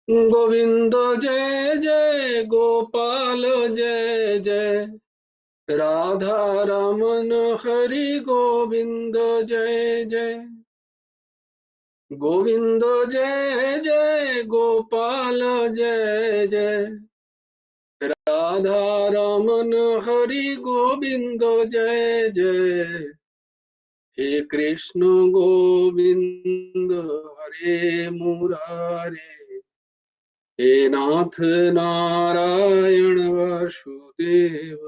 गोविंद जय जय गोपाल जय जय राधा रमन हरि गोविंद जय जय गोविंद जय जय गोपाल जय जय राधा रमन हरि गोविंद जय जय हे कृष्ण गोविंद हरे मुरारे हे नाथ नारायण वासुदेव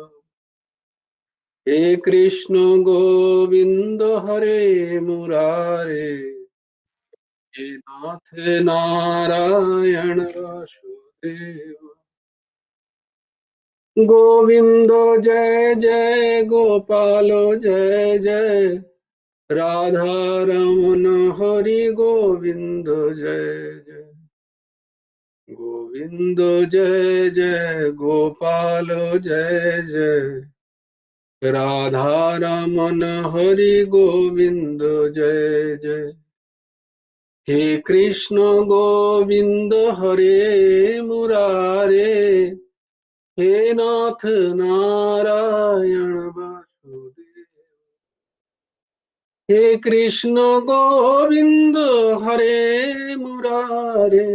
हे कृष्ण गोविंद हरे मुरारे हे नाथ नारायण वासुदेव गोविंद जय जय गोपाल जय जय राधा रमन हरि गोविंद जय जय गोविंद जय जय गोपाल जय जय राधा रमन हरि गोविंद जय जय हे कृष्ण गोविंद हरे मुरारे हे नाथ नारायण वासुदेव हे कृष्ण गोविंद हरे मुरारे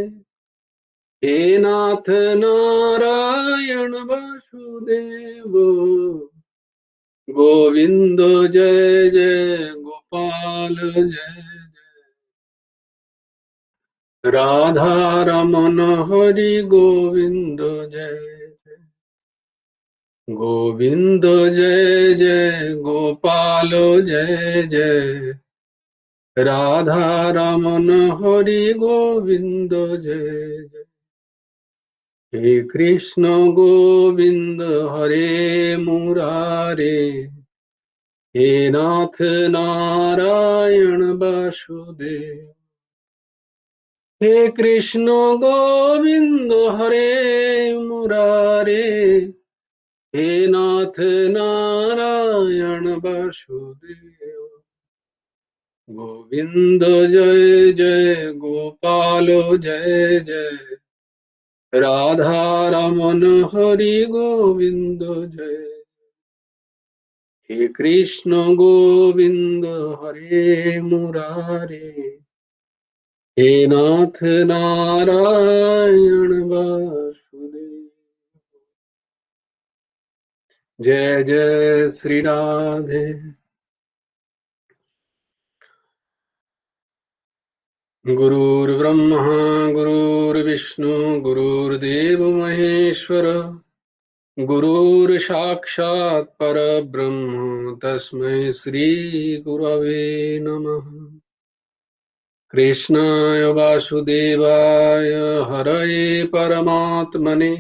हे नाथ नारायण वासुदेव गोविंद जय जय गोपाल जय जय राधा रमन हरि गोविंद जय जय गोविंद जय जय गोपाल जय जय राधा रमन हरि गोविंद जय जय हे कृष्ण गोविंद हरे मुरारे हे नाथ नारायण वासुदेव हे कृष्ण गोविंद हरे मुरारे हे नाथ नारायण वासुदेव गोविंद जय जय गोपाल जय जय राधा रमन हरि गोविंद जय हे कृष्ण गोविंद हरे मुरारे हे नाथ नारायण वासुदेव जय जय श्री राधे गुरुर्ब्रह्मा गुरुर्विष्णु गुरुर्देव महेश्वर गुरुर्साक्षात् परब्रह्म तस्मै श्री गुरवे नमः कृष्णाय वासुदेवाय हरये परमात्मने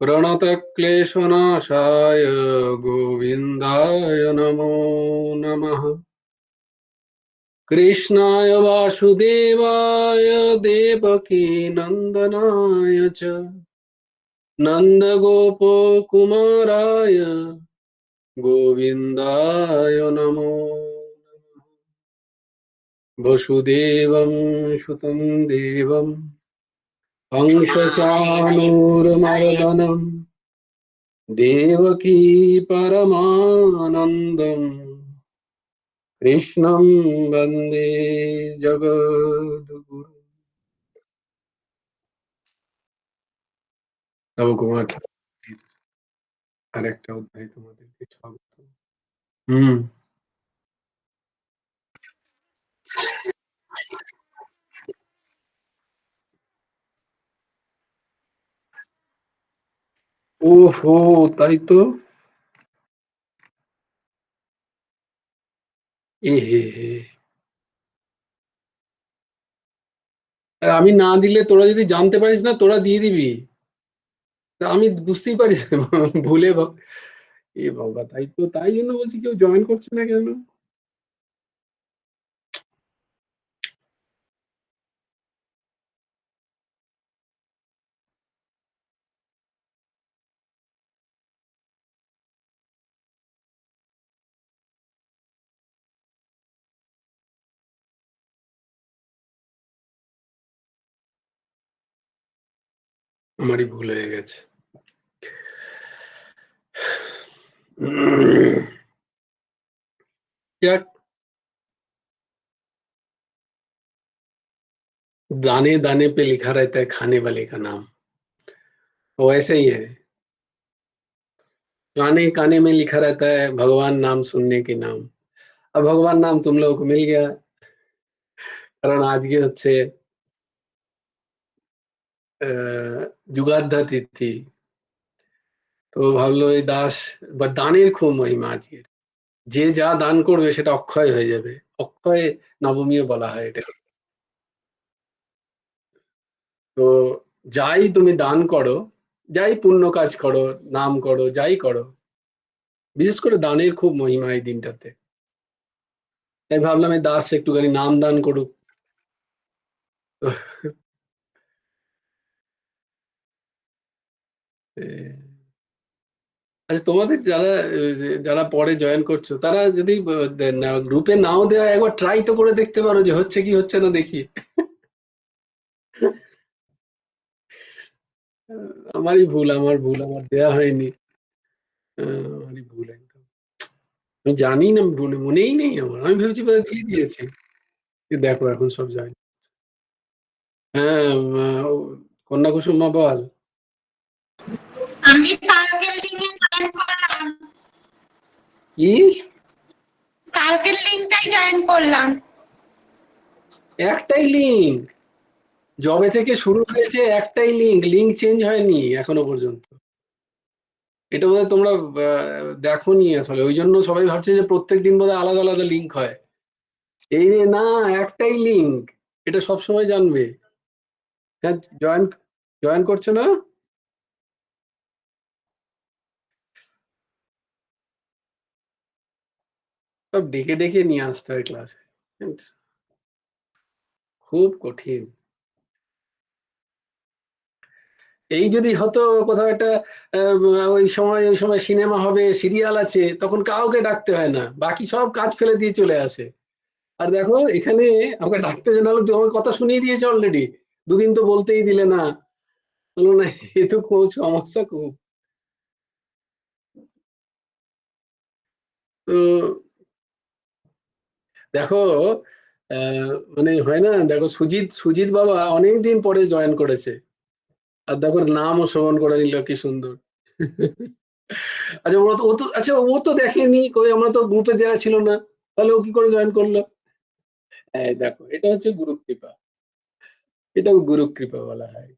प्रणतक्लेशनाशाय गोविन्दाय नमो नमः कृष्णाय वासुदेवाय देवकीनन्दनाय च नन्दगोपकुमाराय गोविन्दाय नमो वसुदेवं सुतं देवं कंसचाणूरमर्दनं देवकी परमानन्दम् कृष्णं वन्दे जगद्गुरु নবকুমার আরেকটা অধ্যায় তোমাদেরকে স্বাগত। হুম। ওহো, তাই তো। এ হে হে। আর আমি না দিলে তোরা যদি জানতে পারিস না তোরা দিয়ে দিবি। তা আমি বুঝতেই পারিস না, ভুলে এ বাবা, তাই তো, তাই জন্য বলছি কেউ জয়েন করছে না কেন। আমারই ভুল হয়ে গেছে। যাক, दाने दाने पे लिखा रहता है खाने वाले का नाम, वो ऐसे ही है। काने काने में लिखा रहता है भगवान नाम सुनने के नाम। अब भगवान नाम तुम लोगों को मिल गया, কারণ আজকে হচ্ছে যুগাধ্যা তিথি। তো ভাবলো এই দাস বা দানের খুব মহিমা আজকের। যে যা দান করবে সেটা অক্ষয় হয়ে যাবে। অক্ষয় নবমীও বলা হয় এটা। তো যাই তুমি দান করো, যাই পুণ্য কাজ করো, নাম করো, যাই করো, বিশেষ করে দানের খুব মহিমা এই দিনটাতে। তাই ভাবলাম এই দাস একটুখানি নাম দান করুক। আচ্ছা, তোমাদের যারা যারা পরে জয়েন করছো তারা যদি গ্রুপে নাও দেওয়া, একবার ট্রাই তো করে দেখতে পারো যে হচ্ছে কি হচ্ছে না দেখি। আমারই ভুল, আমার ভুল, আমার দেয়া হয়নি। আমারই ভুল একদম। আমি জানি না, মনেই নেই আমার। আমি ভেবেছি বোধহয় দিয়ে দিয়েছি। দেখো এখন সব জানি। হ্যাঁ, কন্যা কুসুমা বল। আমি কালকের লিঙ্কে জয়েন করলাম। কি? কালকের লিঙ্কটাই জয়েন করলাম। একটাই লিঙ্ক? যবে থেকে শুরু হয়েছে একটাই লিঙ্ক, লিঙ্ক চেঞ্জ হয়নি এখনো পর্যন্ত। এটা বোধহয় তোমরা দেখোনি আসলে, ওই জন্য সবাই ভাবছে যে প্রত্যেকদিন বোধহয় আলাদা আলাদা লিঙ্ক হয়। এই রে না, একটাই লিঙ্ক, এটা সবসময় জানবে। হ্যাঁ, জয়েন জয়েন করছো না? সব ডেকে ডেকে নিয়ে আসতে হয় ক্লাসে, খুব কঠিন। এই যদি হতো কোথাও একটা ওই সময় সিনেমা হবে, সিরিয়াল আছে, তখন কাউকে ডাকতে হয় না, বাকি সব কাজ ফেলে দিয়ে চলে আসে। আর দেখো এখানে আমাকে ডাকতে জানালো, তোমার কথা শুনিয়ে দিয়েছে অলরেডি, দুদিন তো বলতেই দিলে না। বললো না, এ তো খুব সমস্যা খুব। তো দেখো মানে হয় না, দেখো সুজিত সুজিত বাবা অনেকদিন পরে জয়েন করেছে, আর দেখো নামও শ্রবণ করে নিল, কি সুন্দর। আচ্ছা, ও তো দেখেনি কই, আমরা তো গ্রুপে দেওয়া ছিল না, তাহলে ও কি করে জয়েন করলো? এই দেখো, এটা হচ্ছে গুরু কৃপা, এটাও গুরু কৃপা বলা হয়।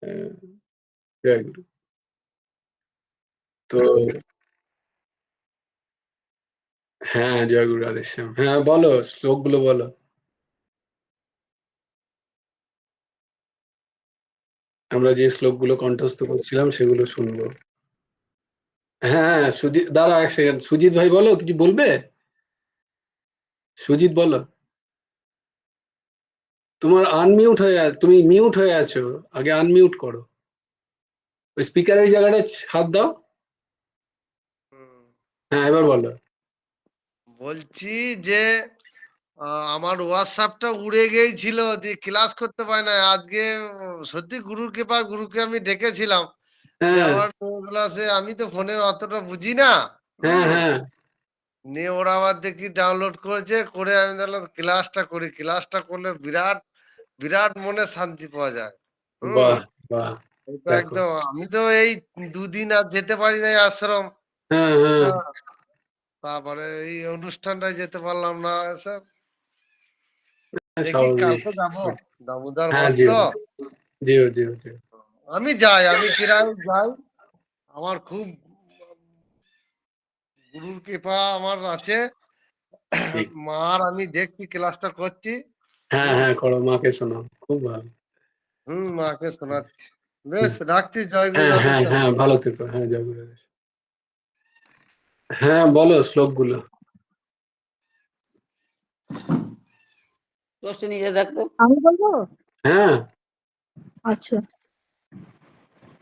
আহ, জয় গুরু। তো হ্যাঁ, জয় গুরু রাধেশ্যাম। হ্যাঁ বলো, শ্লোকগুলো বলো। আমরা যে শ্লোকগুলো কণ্ঠস্থ করছিলাম সেগুলো শুনবো। হ্যাঁ, সুজিত দাঁড়া এক সেকেন্ড, সুজিত ভাই বলো, কিছু বলবে? সুজিত বলো। তোমার আনমিউট হয়ে তুমি মিউট হয়ে আছো, আগে আনমিউট করো, ওই স্পিকারের ওই জায়গাটা হাত দাও। হ্যাঁ, এবার বলো। বলছি যে আমার হোয়াটসঅ্যাপটা উড়ে গিয়েছিল, দিয়ে ক্লাস করতে পারি না আজকে। সত্যি গুরুর কৃপা, গুরুকে আমি ডেকেছিলাম যে হ্যাঁ আমার ক্লাসে, আমি তো ফোনের অতটা বুঝি না। হ্যাঁ হুম। হ্যাঁ, নিয়ে ওরা আবার দেখি ডাউনলোড করেছে, করে আমি দেখলাম ক্লাসটা করি। ক্লাসটা করলে বিরাট বিরাট মনে শান্তি পাওয়া যায়। হুম। বাহ বাহ। এই তো দেখো, একদম, আমি তো এই 2 দিন আর যেতে পারি না আশ্রম। হ্যাঁ হ্যাঁ, হ্যাঁ, তারপরে এই অনুষ্ঠানটায় যেতে পারলাম না স্যার। দেখি স্বাভাবিক। কালকে যাবো, দামোদর হ্যাঁ, মাস জিও তো। জিও জিও জিও। আমি যাই, আমি প্রায় যাই। আমার খুব গুরুর কৃপা আমার আছে। ঠিক। মার আমি দেখছি ক্লাসটা করছি। হ্যাঁ হুম। হ্যাঁ, করো, মাকে শোনাও, খুব ভালো। মাকে শোনাচ্ছি। বেশ, রাখছি। জয় গুরু হ্যাঁ হ্যাঁ রাধেশ্যাম। হ্যাঁ, ভালো থেকো। হ্যাঁ, জয় গুরু। হ্যাঁ বলো শ্লোকগুলো। দশটা নিজে দেখো। আমি বলবো? হ্যাঁ, আচ্ছা।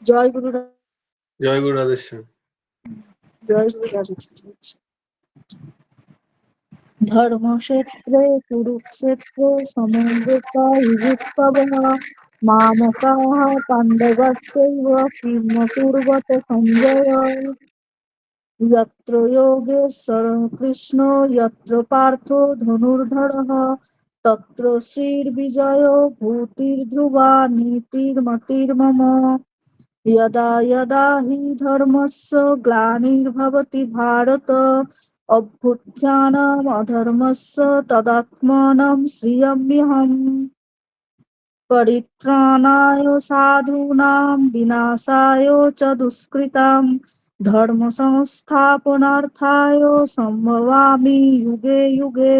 জয় গুরু জয় গুরু রাধেশ্যাম। জয় গুরু রাধেশ্যাম। ধর্মক্ষেত্রে কুরুক্ষেত্রে সমবেতাযুক্তবঃ मामकाः पाण्डवश्चैव किमकुर्वत सञ्जय यत्र योगेश्वरः कृष्णो यत्र पार्थो धनुर्धरः तत्र श्रीर्विजयो भूतिर्ध्रुवा नीतिर्मतिर्मम यदा यदा हि धर्मस्य ग्लानिर्भवति भारत अभ्युत्थानम् अधर्मस्य तदात्मानं श्रियम्यहम् परित्राणाय साधूनां विनाशाय च दुष्कृतां धर्म संस्थापनार्थाय सम्भवामि युगे युगे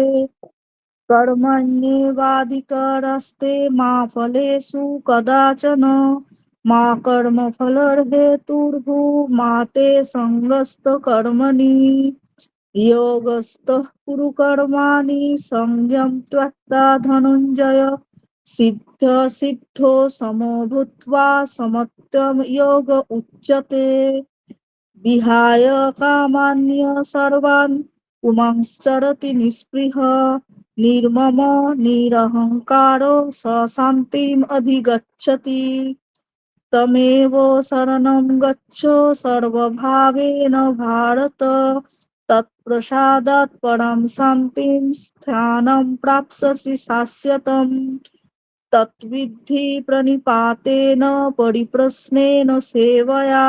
कर्मण्येवाधिकारस्ते मा फलेषु कदाचन मा कर्मफलहेतुर्भूर्मा ते सङ्गस्त कर्मणि योगस्थः कुरु कर्माणि सङ्गं त्यक्त्वा धनञ्जय सिद्ध सिद्धो समो भूत्वा समत्वं योग उच्यते विहाय कामान्य सर्वान् पुमांश्चरति निःस्पृह निर्मम निरहङ्कारो स शान्तिम् अधिगच्छति तमेव शरणं गच्छ सर्वभावेन भारत तत्प्रसादात् परां शान्तिं स्थानं प्राप्स्यसि शाश्वतम् तत्विद्धि प्रणिपातेन परिप्रश्नेन सेवया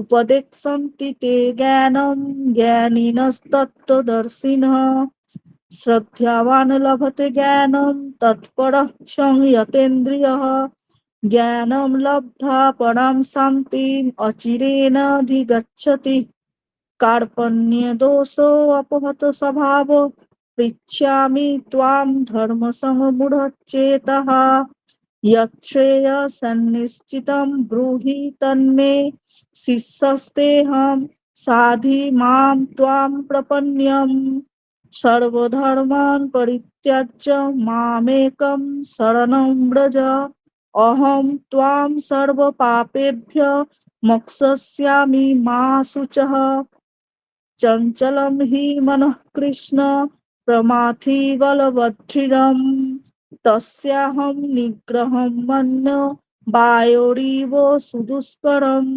उपदेक्षन्ति ते ज्ञानं ज्ञानिनस्तत्त्वदर्शिनः श्रद्धावान् लभते ज्ञानं तत्परः संयतेन्द्रियः ज्ञानं लब्ध्वा परां शान्तिम् अचिरेणाधिगच्छति कार्पण्यदोषोऽपहत स्वभावो पृच्छामि त्वां धर्मसङ्गमूढचेतः यच्छ्रेयसन्निश्चितं ब्रूहि तन्मे शिष्यस्तेऽहं साधि मां त्वां प्रपन्नम् सर्वधर्मान् परित्यज्य मामेकं शरणं व्रज अहं त्वां सर्वपापेभ्यः मोक्षयिष्यामि मा शुचः चञ्चलं हि मनः कृष्ण प्रमाथि बलवदृढम् तस्याहं निग्रहं मन्ये वायोरिव सुदुष्करम्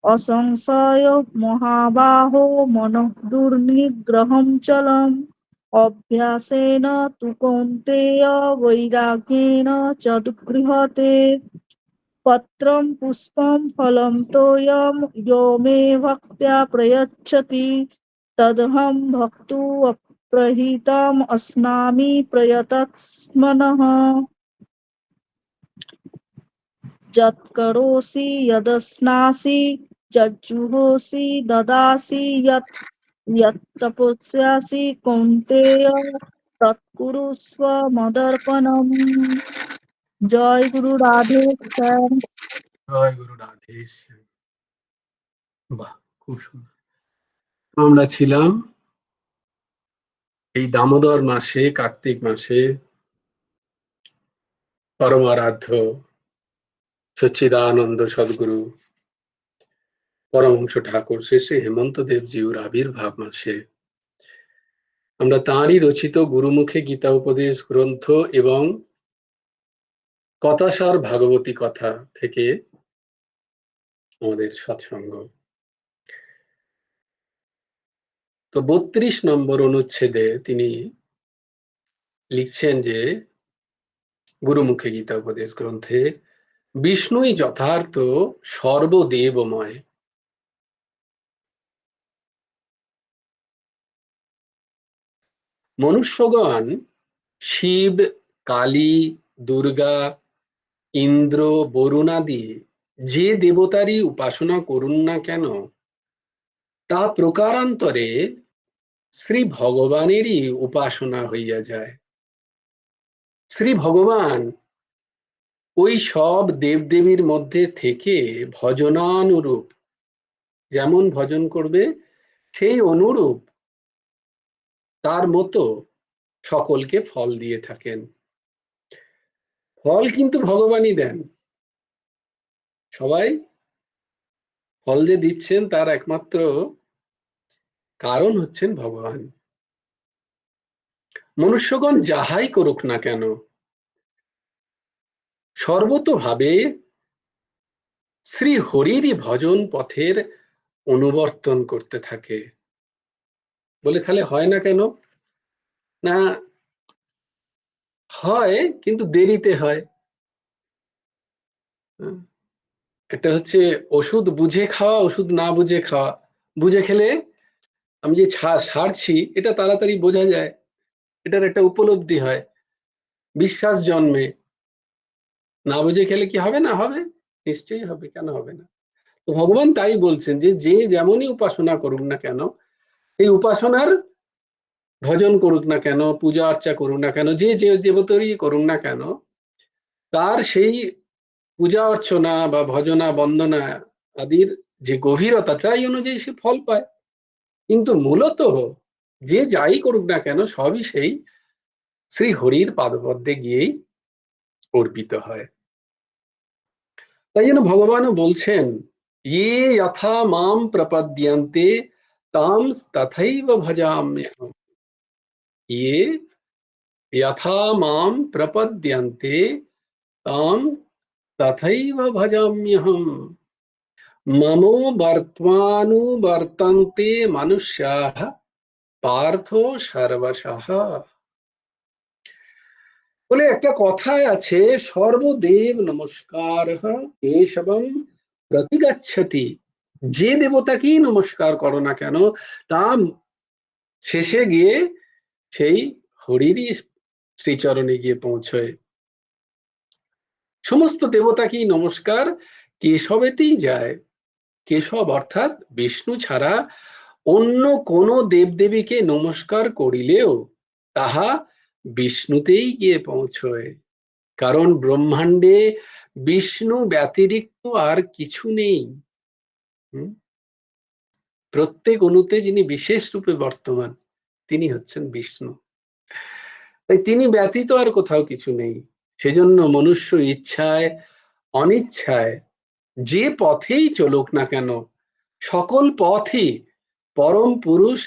असंशय महाबाहो मनः दुर्निग्रहं चलम् अभ्यासेन तु कौन्तेय वैराग्येण च गृह्यते पत्रं पुष्पं फलं तोयं यो मे भक्त्या प्रयच्छति तदहं भक्तुमप्रहितम् अस्नामि प्रयतस्मनः यत्करोषि यदश्नासि यज्जुहोषि ददासि यत्तपस्यासि कौन्तेय तत्कुरुष्व मदर्पणम् जय गुरु राधे श्याम জয় গুরু রাধেশ। বাহ, খুব সুন্দর। আমরা ছিলাম এই দামোদর মাসে, কার্তিক মাসে পরম আরাধ্য সচ্চিদানন্দ সদ্গুরু পরমহংস ঠাকুর শ্রী শ্রী হেমন্ত দেবজিউর আবির্ভাব মাসে আমরা তাঁরই রচিত গুরুমুখে গীতা উপদেশ গ্রন্থ এবং কথাসার ভাগবতী কথা থেকে আমাদের সৎসঙ্গ। তো ৩২ নম্বর অনুচ্ছেদে তিনি লিখছেন যে গুরুমুখে গীতা উপদেশ গ্রন্থে বিষ্ণুই যথার্থ সর্বদেবময়। মনুষ্যগণ শিব, কালী, দুর্গা, ইন্দ্র, বরুণাদি যে দেবতারই উপাসনা করুন না কেন, তা প্রকারান্তরে শ্রী ভগবানেরই উপাসনা হইয়া যায়। শ্রী ভগবান ওই সব দেবদেবীর মধ্যে থেকে ভজনানুরূপ যেমন ভজন করবে সেই অনুরূপ তার মতো সকলকে ফল দিয়ে থাকেন। ফল কিন্তু ভগবানই দেন। সবাই ফল যে দিচ্ছেন তার একমাত্র কারণ হচ্ছেন ভগবান। মনুষ্যগণ যাহাই করুক না কেন, সর্বতোভাবে শ্রী হরিরই ভজন পথের অনুবর্তন করতে থাকে। বলে তাহলে হয় না কেন? না, হয় কিন্তু দেরিতে হয়। একটা হচ্ছে ওষুধ বুঝে খাওয়া, ওষুধ না বুঝে খাওয়া। বুঝে খেলে আমি যে সারছি এটা তাড়াতাড়ি বোঝা যায়, এটার একটা উপলব্ধি হয়, বিশ্বাস জন্মে। না বুঝে খেলে কি হবে না? হবে, নিশ্চয়ই হবে, কেন হবে না? তো ভগবান তাই বলছেন যে যে যেমনই উপাসনা করুক না কেন, এই উপাসনার ভজন করুক না কেন, পূজা অর্চা করুক না কেন, যে যে দেবতারই করুক না কেন, তার সেই পূজা অর্চনা বা ভজনা বন্দনা আদির যে গভীরতা, তাই অনুযায়ী সে ফল পায়। কিন্তু মূলত যে যাই করুক না কেন সবই সেই শ্রী হরির পাদপদ্মে গিয়েই অর্পিত হয়। তাই জন্য ভগবানও বলছেন, ইয়ে যথা মাম প্রপদ্যন্তে তাম তথৈব ভজাম্যহম। ইয়ে যথা মাম প্রপদ্যন্তে তাম তথৈব ভজাম্যহম। মমো বর্তমানুবর্তন্তে মনুষ্যাঃ পার্থ সর্বশঃ। বলে একটা কথায় আছে, সর্বদেব নমস্কার এসবম প্রতিগচ্ছতি। যে দেবতাকেই নমস্কার করো না কেন তা শেষে গিয়ে সেই হরিরই শ্রীচরণে গিয়ে পৌঁছয়। সমস্ত দেবতাকেই নমস্কার কেশবেতেই যায়। কেশব অর্থাৎ বিষ্ণু ছাড়া অন্য কোন দেবদেবীকে নমস্কার করিলেও তাহা বিষ্ণুতেই গিয়ে পৌঁছয়। কারণ ব্রহ্মাণ্ডে বিষ্ণু ব্যতিরিক্ত আর কিছু নেই। প্রত্যেক অণুতে যিনি বিশেষ রূপে বর্তমান তিনি হচ্ছেন বিষ্ণু। তাই তিনি ব্যতীত আর কোথাও কিছু নেই। সেজন্য মনুষ্য ইচ্ছায় অনিচ্ছায় যে পথেই চলুক না কেন, সকল পথই পরম পুরুষ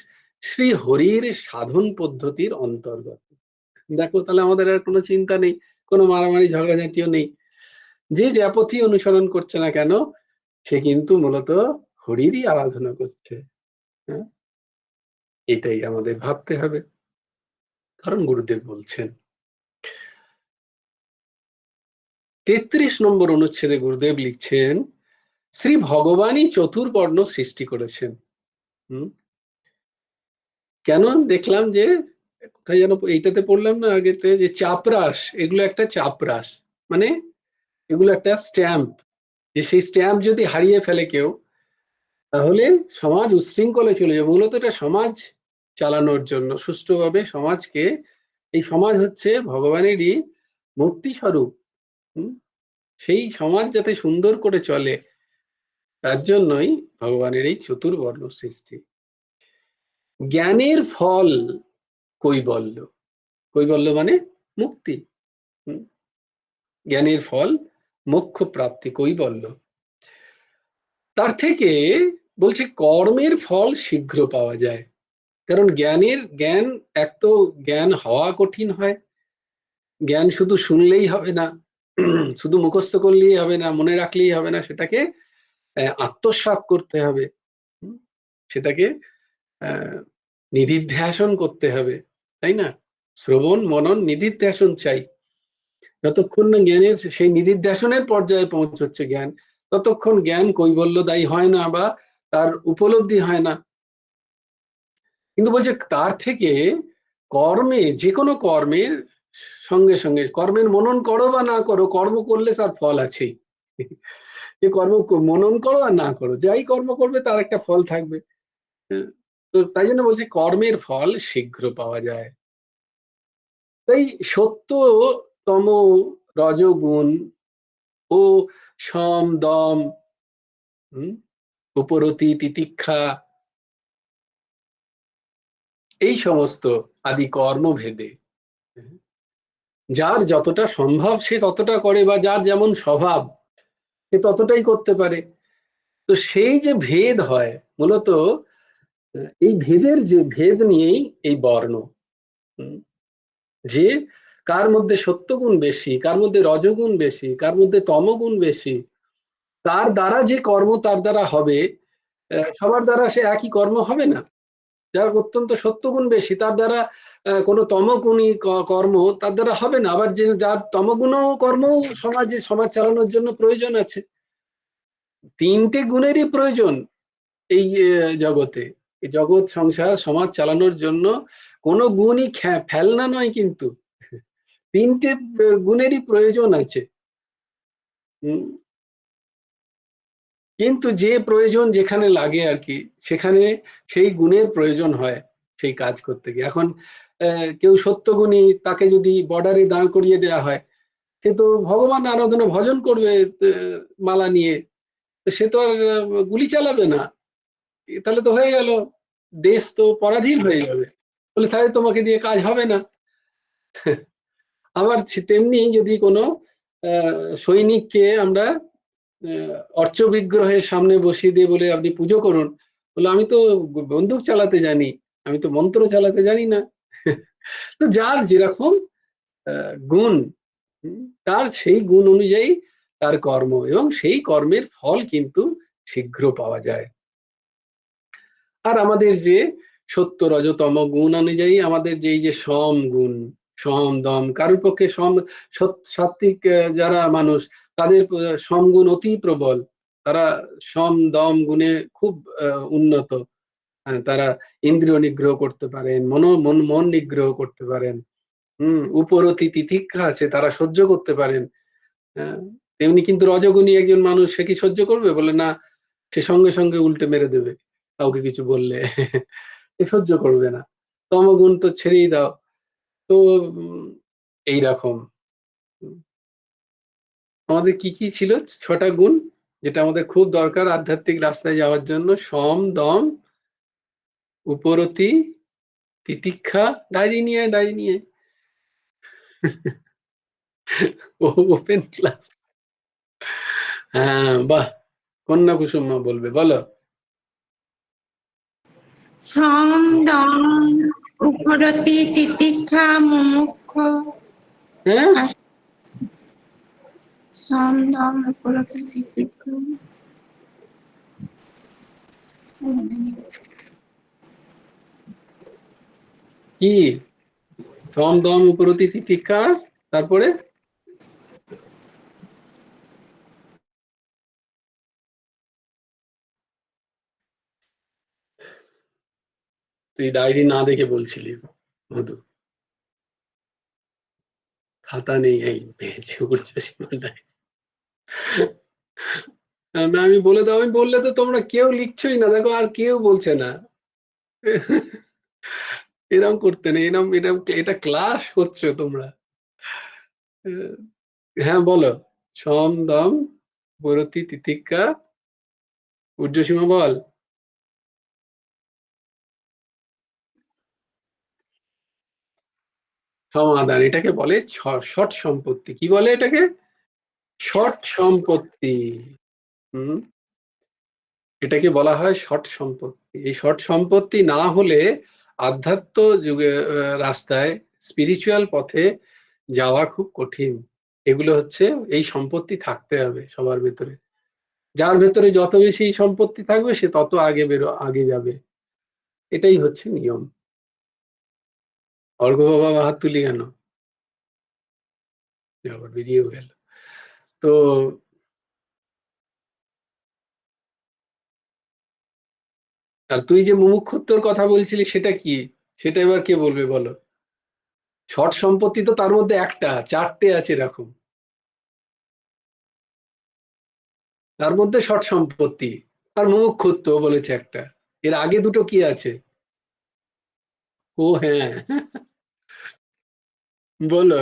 শ্রী হরির সাধন পদ্ধতির অন্তর্গত। দেখো তাহলে আমাদের আর কোনো চিন্তা নেই, কোনো মারামারি ঝগড়াঝাটিও নেই। যে যা পথই অনুসরণ করছে না কেন সে কিন্তু মূলত হরিরই আরাধনা করছে। হ্যাঁ, এটাই আমাদের ভাবতে হবে। কারণ গুরুদেব বলছেন 33 নম্বর অনুচ্ছেদে গুরুদেব লিখছেন, শ্রী ভগবানই চতুর্বর্ণ সৃষ্টি করেছেন। কেন দেখলাম যে কোথায় যেন এইটাতে পড়লাম না আগেতে, যে চাপরাস, এগুলো একটা চাপরাস, মানে এগুলো একটা স্ট্যাম্প। যে সেই স্ট্যাম্প যদি হারিয়ে ফেলে কেউ তাহলে সমাজ উচ্ছৃঙ্খলে চলে যাবে। মূলত এটা সমাজ চালানোর জন্য, সুষ্ঠুভাবে সমাজকে, এই সমাজ হচ্ছে ভগবানেরই মূর্তি স্বরূপ। সেই সমাজ যাতে সুন্দর করে চলে তার জন্যই ভগবানের এই চতুর্বর্ণ সৃষ্টি। জ্ঞানের ফল কৈবল্য। কৈবল্য মানে মুক্তি। জ্ঞানের ফল মোক্ষ প্রাপ্তি, কৈবল্য। তার থেকে বলছে কর্মের ফল শীঘ্র পাওয়া যায়। কারণ জ্ঞান এক তো জ্ঞান হওয়া কঠিন হয়। জ্ঞান শুধু শুনলেই হবে না, শুধু মুখস্থ করলেই হবে না, মনে রাখলেই হবে না, সেটাকে আত্মসাৎ করতে হবে, সেটাকে নিধিধ্যাসন করতে হবে, তাই না? শ্রবণ মনন নিধিধ্যাসন চাই। যতক্ষণ না জ্ঞানের সেই নিধিধ্যাসনের পর্যায়ে পৌঁছচ্ছে জ্ঞান, ততক্ষণ জ্ঞান কৈবল্যদায়ী হয় না বা তার উপলব্ধি হয় না। কিন্তু বলছে তার থেকে কর্মে, যে কোনো কর্মের সঙ্গে সঙ্গে, কর্মের মনন করো বা না করো, কর্ম করলে তার ফল আছেই। যে কর্ম মনন করো আর না করো, যাই কর্ম করবে তার একটা ফল থাকবে। তো তাই জন্য বলছি কর্মের ফল শীঘ্র পাওয়া যায়। তাই সত্য তম রজগুণ ও সম দম উপরতি তিতিক্ষা এই সমস্ত আদি কর্মভেদে যার যতটা সম্ভব সে ততটা করে, বা যার যেমন স্বভাব সে ততটাই করতে পারে। তো সেই যে ভেদ হয়, মূলত এই ভেদের যে ভেদ নিয়েই এই বর্ণ, যে কার মধ্যে সত্যগুণ বেশি, কার মধ্যে রজগুণ বেশি, কার মধ্যে তমগুণ বেশি, তার দ্বারা যে কর্ম তার দ্বারা হবে, সবার দ্বারা সে একই কর্ম হবে না। যার অত্যন্ত সত্যগুণ বেশি তার দ্বারা কোনো তমগুণী কর্ম তার দ্বারা হবে না। আবার যে যার তমগুণ কর্ম সমাজ চালানোর জন্য প্রয়োজন আছে। তিনটে গুণেরই প্রয়োজন এই জগতে। এই জগৎ সংসার সমাজ চালানোর জন্য কোনো গুণই ফেলনা নয়, কিন্তু তিনটে গুণেরই প্রয়োজন আছে। কিন্তু যে প্রয়োজন যেখানে লাগে আর কি, সেখানে সেই গুণের প্রয়োজন হয় সেই কাজ করতে গিয়ে। এখন কেউ সত্যগুণী, তাকে যদি বর্ডারে দাঁড় করিয়ে দেওয়া হয়, সে তো ভগবান আরাধনা ভজন করবে মালা নিয়ে, তো সে তো আর গুলি চালাবে না। তাহলে তো হয়ে গেল, দেশ তো পরাধীন হয়ে যাবে। বলে তাহলে তোমাকে দিয়ে কাজ হবে না। আবার তেমনি যদি কোনো সৈনিককে আমরা অর্চ বিগ্রহের সামনে বসিয়ে দিয়ে বলে আপনি পুজো করুন, বলে আমি তো বন্দুক চালাতে জানি, আমি তো মন্ত্র চালাতে জানি না। তো যার যেরকম গুণ, তার সেই গুণ অনুযায়ী তার কর্ম, এবং সেই কর্মের ফল কিন্তু শীঘ্র পাওয়া যায়। আর আমাদের যে সত্য রজতম গুণ অনুযায়ী আমাদের যে এই যে সম গুণ, সম দম, কারোর পক্ষে সাত্ত্বিক যারা মানুষ, তাদের সম গুণ অতি প্রবল, তারা সম দম গুণে খুব উন্নত। তারা ইন্দ্রিয় নিগ্রহ করতে পারেন, মন নিগ্রহ করতে পারেন। উপরতি তিতিক্ষা আছে, তারা সহ্য করতে পারেন। তেমনি কিন্তু রজগুণী একজন মানুষ, সে কি সহ্য করবে? বলে না, সে সঙ্গে সঙ্গে উল্টে মেরে দেবে কাউকে কিছু বললে। সহ্য করবে না। তমগুণ তো ছেড়েই দাও। তো এইরকম আমাদের কি কি ছিল? 6টা গুণ, যেটা আমাদের খুব দরকার আধ্যাত্মিক রাস্তায় যাওয়ার জন্য: সম, দম, উপরতি, তিতিক্ষা। ডায়েরি নিয়ে ওপেন ক্লাস। হ্যাঁ, বাহ, কন্যা কুসুম বলবে, বলো। সম দম উপরতি তিতিক্ষা মুমুক্ষ। হ্যাঁ, সম দম উপরতি তিতিক্ষা। কি? সম, দম, উপরতি, তিতিক্ষা, তারপরে তুই ডায়েরি না দেখে বলছিলি মধু। খাতা নেই, এই পেয়েছি উড়ছে সীমানায়। আমি বলে দাও, আমি বললে তো তোমরা কেউ লিখছই না, দেখো আর কেউ বলছে না। এরম করতে নেই, এটা ক্লাস করছো তোমরা। হ্যাঁ বলো। সম, দম, উপরতি, তিতিক্ষা, ঊর্ধ্বসীমা বল। সমাধান, এটাকে বলে ষট সম্পত্তি। কি বলে এটাকে? ষট সম্পত্তি। হম, এটাকে বলা হয় ষট সম্পত্তি। এই ষট সম্পত্তি না হলে আধ্যাত্ম যুগে রাস্তায়, স্পিরিচুয়াল পথে যাওয়া খুব কঠিন। এগুলো হচ্ছে, এই সম্পত্তি থাকতে হবে সবার ভেতরে। যার ভেতরে যত বেশি সম্পত্তি থাকবে সে তত আগে যাবে। এটাই হচ্ছে নিয়ম। অর্ঘ্য বাবা হাত তুলি কেন? আবার বেরিয়েও গেল। তো আর তুই যে মুমুক্ষুত্বর কথা বলছিলি, সেটা কি? সেটা এবার কে বলবে বলো? ষট সম্পত্তি তো তার মধ্যে একটা, 4টে আছে এরকম। তার মধ্যে ষট সম্পত্তি আর মুমুক্ষুত্ব বলেছে একটা। এর আগে দুটো কি আছে? ও হ্যাঁ, বলো।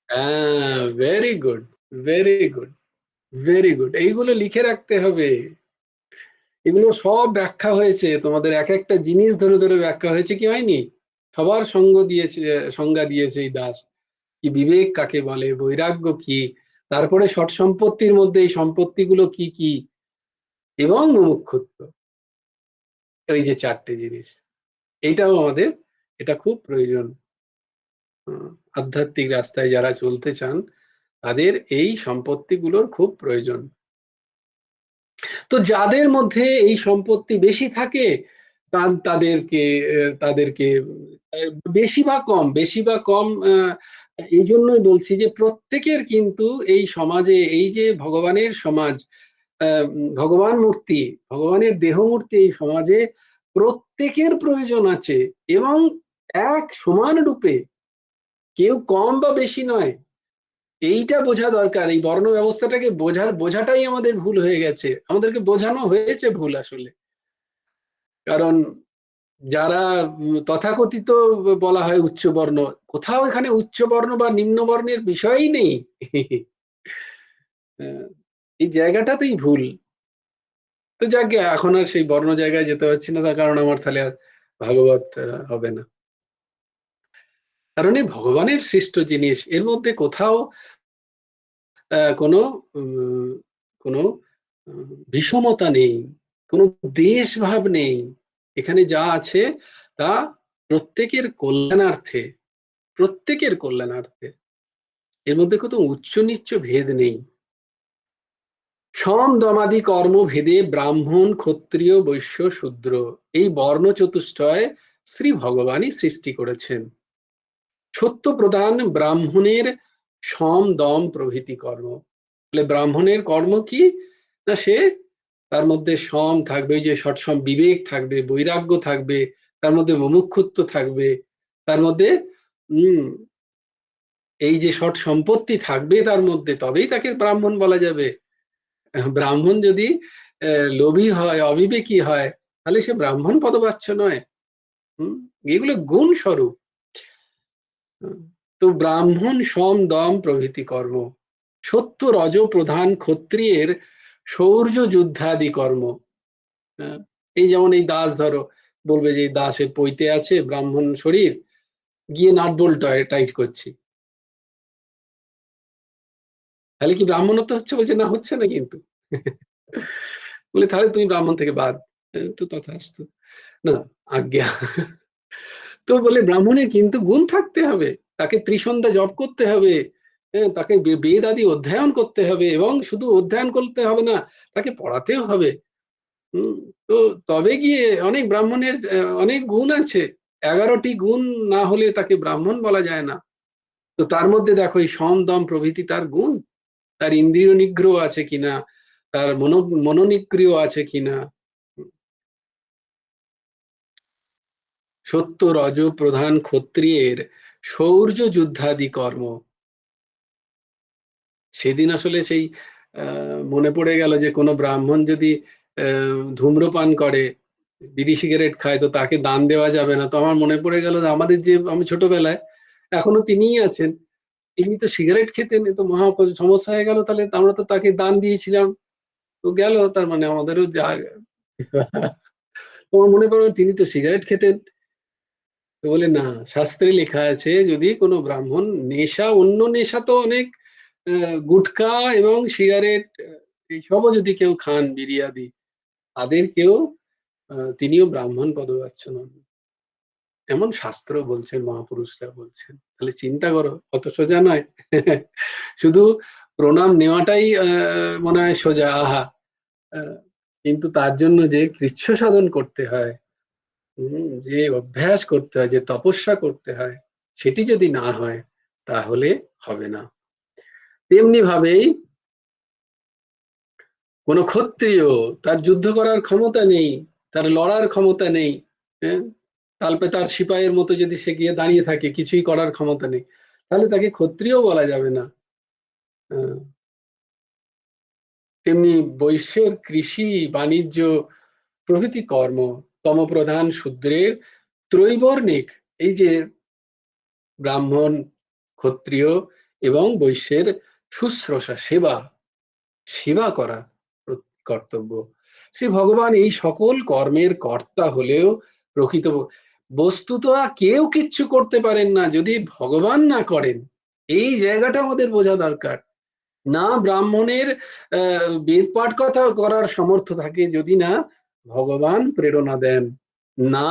হ্যাঁ, very good, very good, very good. এইগুলো লিখে রাখতে হবে। এগুলো সব ব্যাখ্যা হয়েছে তোমাদের, এক একটা জিনিস ধরে ধরে ব্যাখ্যা হয়েছে, কি হয়নি? সবার সংজ্ঞা দিয়েছে এই দাস। কি বিবেক কাকে বলে, বৈরাগ্য কি, তারপরে ষট সম্পত্তির মধ্যে এই সম্পত্তিগুলো কি কি, এবং মুমুক্ষুত্ব। ওই যে 4টে জিনিস, এইটাও আমাদের, এটা খুব প্রয়োজন। আধ্যাত্মিক রাস্তায় যারা চলতে চান তাদের এই সম্পত্তিগুলোর খুব প্রয়োজন। তো যাদের মধ্যে এই সম্পত্তি বেশি থাকে তাদেরকে তাদেরকে বেশি বা কম এই জন্যই বলছি যে প্রত্যেকের কিন্তু এই সমাজে, এই যে ভগবানের সমাজ, ভগবান মূর্তি, ভগবানের দেহ মূর্তি এই সমাজে প্রত্যেকের প্রয়োজন আছে, এবং এক সমান রূপে, কেউ কম বা বেশি নয়। এইটা বোঝা দরকার। এই বর্ণ ব্যবস্থাটাকে বোঝাটাই আমাদের ভুল হয়ে গেছে, আমাদেরকে বোঝানো হয়েছে ভুল আসলে। কারণ যারা তথাকথিত বলা হয় উচ্চ বর্ণ, কোথাও এখানে উচ্চ বর্ণ বা নিম্ন বর্ণের বিষয়ই নেই। এই জায়গাটাতেই ভুল। তো যাকে এখন আর সেই বর্ণ জায়গায় যেতে পারছি না, তার কারণ আমার তাহলে আর ভাগবত হবে না। কারণ এই ভগবানের সৃষ্ট জিনিস, এর মধ্যে কোথাও কোনো কোনো বিষমতা নেই, কোনো দেশ ভাব নেই। এখানে যা আছে তা প্রত্যেকের কল্যাণার্থে, প্রত্যেকের কল্যাণার্থে। এর মধ্যে কোনো উচ্চ নিচ্চ ভেদ নেই। সম দমাদি কর্ম ভেদে ব্রাহ্মণ, ক্ষত্রিয়, বৈশ্য, শূদ্র, এই বর্ণ চতুষ্টয় শ্রী ভগবানই সৃষ্টি করেছেন। সত্য প্রধান ব্রাহ্মণের সম দম প্রভৃতি কর্ম। তাহলে ব্রাহ্মণের কর্ম কি না, সে তার মধ্যে সম থাকবে, ওই যে সৎসম বিবেক থাকবে, বৈরাগ্য থাকবে, তার মধ্যে মুমুক্ষুত্ব থাকবে, তার মধ্যে এই যে সৎ সম্পত্তি থাকবে তার মধ্যে, তবেই তাকে ব্রাহ্মণ বলা যাবে। ব্রাহ্মণ যদি লোভী হয়, অবিবেকী হয়, তাহলে সে ব্রাহ্মণ পদবাচ্য নয়। এগুলো গুণ স্বরূপ। তো ব্রাহ্মণ সম দম প্রভৃতি কর্ম। সত্য রজ প্রধান ক্ষত্রিয়ের শৌর্য যুদ্ধাদি কর্ম। এই যেমন এই দাস ধরো, বলবে যে দাসের পৈতে আছে ব্রাহ্মণ শরীর, গিয়ে নাট বল্টু টাইট করছি, তাহলে কি ব্রাহ্মণত্ব হচ্ছে? বলছে না, হচ্ছে না কিন্তু। বলে তাহলে তুমি ব্রাহ্মণ থেকে বাদ। তো তথাস্তু, না আজ্ঞা। তো বলে ব্রাহ্মণের কিন্তু গুণ থাকতে হবে, তাকে ত্রিসন্ধ্যা জপ করতে হবে, তাকে বেদ আদি অধ্যয়ন করতে হবে, এবং শুধু অধ্যয়ন করতে হবে না, তাকে পড়াতেও হবে। তো তবে গিয়ে অনেক ব্রাহ্মণের অনেক গুণ আছে, 11টি গুণ না হলে তাকে ব্রাহ্মণ বলা যায় না। তো তার মধ্যে দেখো এই সম দম প্রভৃতি তার গুণ, তার ইন্দ্রিয় নিগ্রহ আছে কিনা, তার মনোনিগ্রহ আছে কিনা। সত্য রজ প্রধান ক্ষত্রিয়ের শৌর্য যুদ্ধাদি কর্ম। সেদিন আসলে সেই মনে পড়ে গেল যে কোনো ব্রাহ্মণ যদি ধূম্রপান করে, বিড়ি সিগারেট খায়, তো তাকে দান দেওয়া যাবে না। তো আমার মনে পড়ে গেল যে আমাদের যে, আমি ছোটবেলায়, এখনো তিনিই আছেন, তিনি তো সিগারেট খেতেন, তো মহা সমস্যা হয়ে গেল, তাহলে আমরা তো তাকে দান দিয়েছিলাম, তো গেল, তার মানে আমাদেরও যা। তোমার মনে পড়লো তিনি তো সিগারেট খেতেন। তো বলে না, শাস্ত্রে লেখা আছে যদি কোনো ব্রাহ্মণ নেশা, অন্য নেশা তো অনেক, গুটখা এবং সিগারেট এইসবও যদি কেউ খান, বিরিয়াদি, তাদের কেউ তিনিও ব্রাহ্মণ পদবাচ্য নন, এমন শাস্ত্র বলছেন, মহাপুরুষরা বলছেন। তাহলে চিন্তা করো, অত সোজা নয়। শুধু প্রণাম নেওয়াটাই মনে হয় সোজা, আহা, কিন্তু তার জন্য যে কৃচ্ছ সাধন করতে হয়, যে অভ্যাস করতে হয়, যে তপস্যা করতে হয়, সেটি যদি না হয় তাহলে হবে না। তেমনি ভাবেই কোন ক্ষত্রিয়, তার যুদ্ধ করার ক্ষমতা নেই, তার লড়ার ক্ষমতা নেই, তারপরে তার সিপাহের মতো যদি সে গিয়ে দাঁড়িয়ে থাকে, কিছুই করার ক্ষমতা নেই, তাহলে তাকে ক্ষত্রিয় বলা যাবে না। তেমনি বৈশ্যের কৃষি, বাণিজ্য প্রভৃতি কর্ম, তমপ্রধান শূদ্রের ত্রৈবর্ণিক, এই যে ব্রাহ্মণ, ক্ষত্রিয় এবং বৈশ্যের শুশ্রূষা, সেবা, সেবা করা কর্তব্য। শ্রী ভগবান এই সকল কর্মের কর্তা হলেও প্রকৃত বস্তুত কেউ কিচ্ছু করতে পারেন না যদি ভগবান না করেন। এই জায়গাটা আমাদের বোঝা দরকার। না ব্রাহ্মণের বেদ পাঠ কথা করার সামর্থ্য থাকে যদি না ভগবান প্রেরণা দেন। না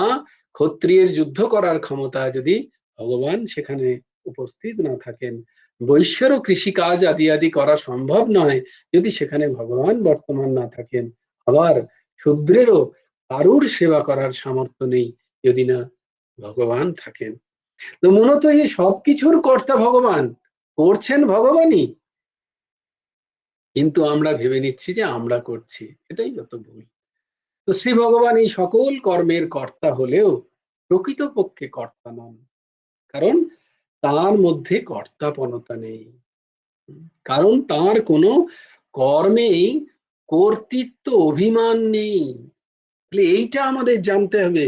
ক্ষত্রিয়ের যুদ্ধ করার ক্ষমতা যদি ভগবান সেখানে উপস্থিত না থাকেন, বৈশ্যেরও কৃষিকাজ আদি আদি করা সম্ভব নয় যদি সেখানে ভগবান বর্তমান না থাকেন। আবার শূদ্রেরও কারুর সেবা করার সামর্থ্য নেই যদি না ভগবান থাকেন। তো মূলত এই সবকিছুর কর্তা ভগবান, করছেন ভগবানই, কিন্তু আমরা ভেবে নিচ্ছি যে আমরা করছি, এটাই যত ভুল। তো শ্রী ভগবান এই সকল কর্মের কর্তা হলেও প্রকৃতপক্ষে কর্তা নন, কারণ তার মধ্যে কর্তাপনতা নেই, কারণ তার কোনো কর্মেই কর্তৃত্ব অভিমান নেই। এইটা আমাদের জানতে হবে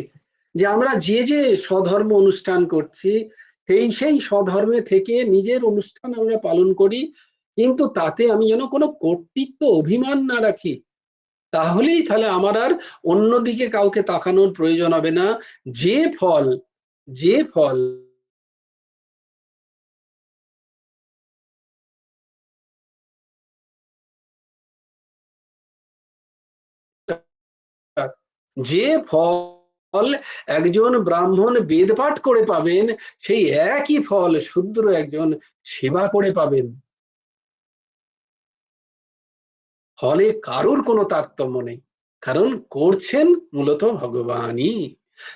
যে আমরা যে যে স্বধর্ম অনুষ্ঠান করছি সেই স্বধর্মে থেকে নিজের অনুষ্ঠান আমরা পালন করি, কিন্তু তাতে আমি যেন কোনো কর্তৃত্ব অভিমান না রাখি, তাহলে আমার আর অন্যদিকে কাউকে তাকানোর প্রয়োজন হবে না। যে ফল যে ফল একজন ব্রাহ্মণ বেদ পাঠ করে পাবেন, সেই একই ফল শূদ্র একজন সেবা করে পাবেন। ফলে কারুর কোনো তারতম্য নেই, কারণ করছেন মূলত ভগবানই।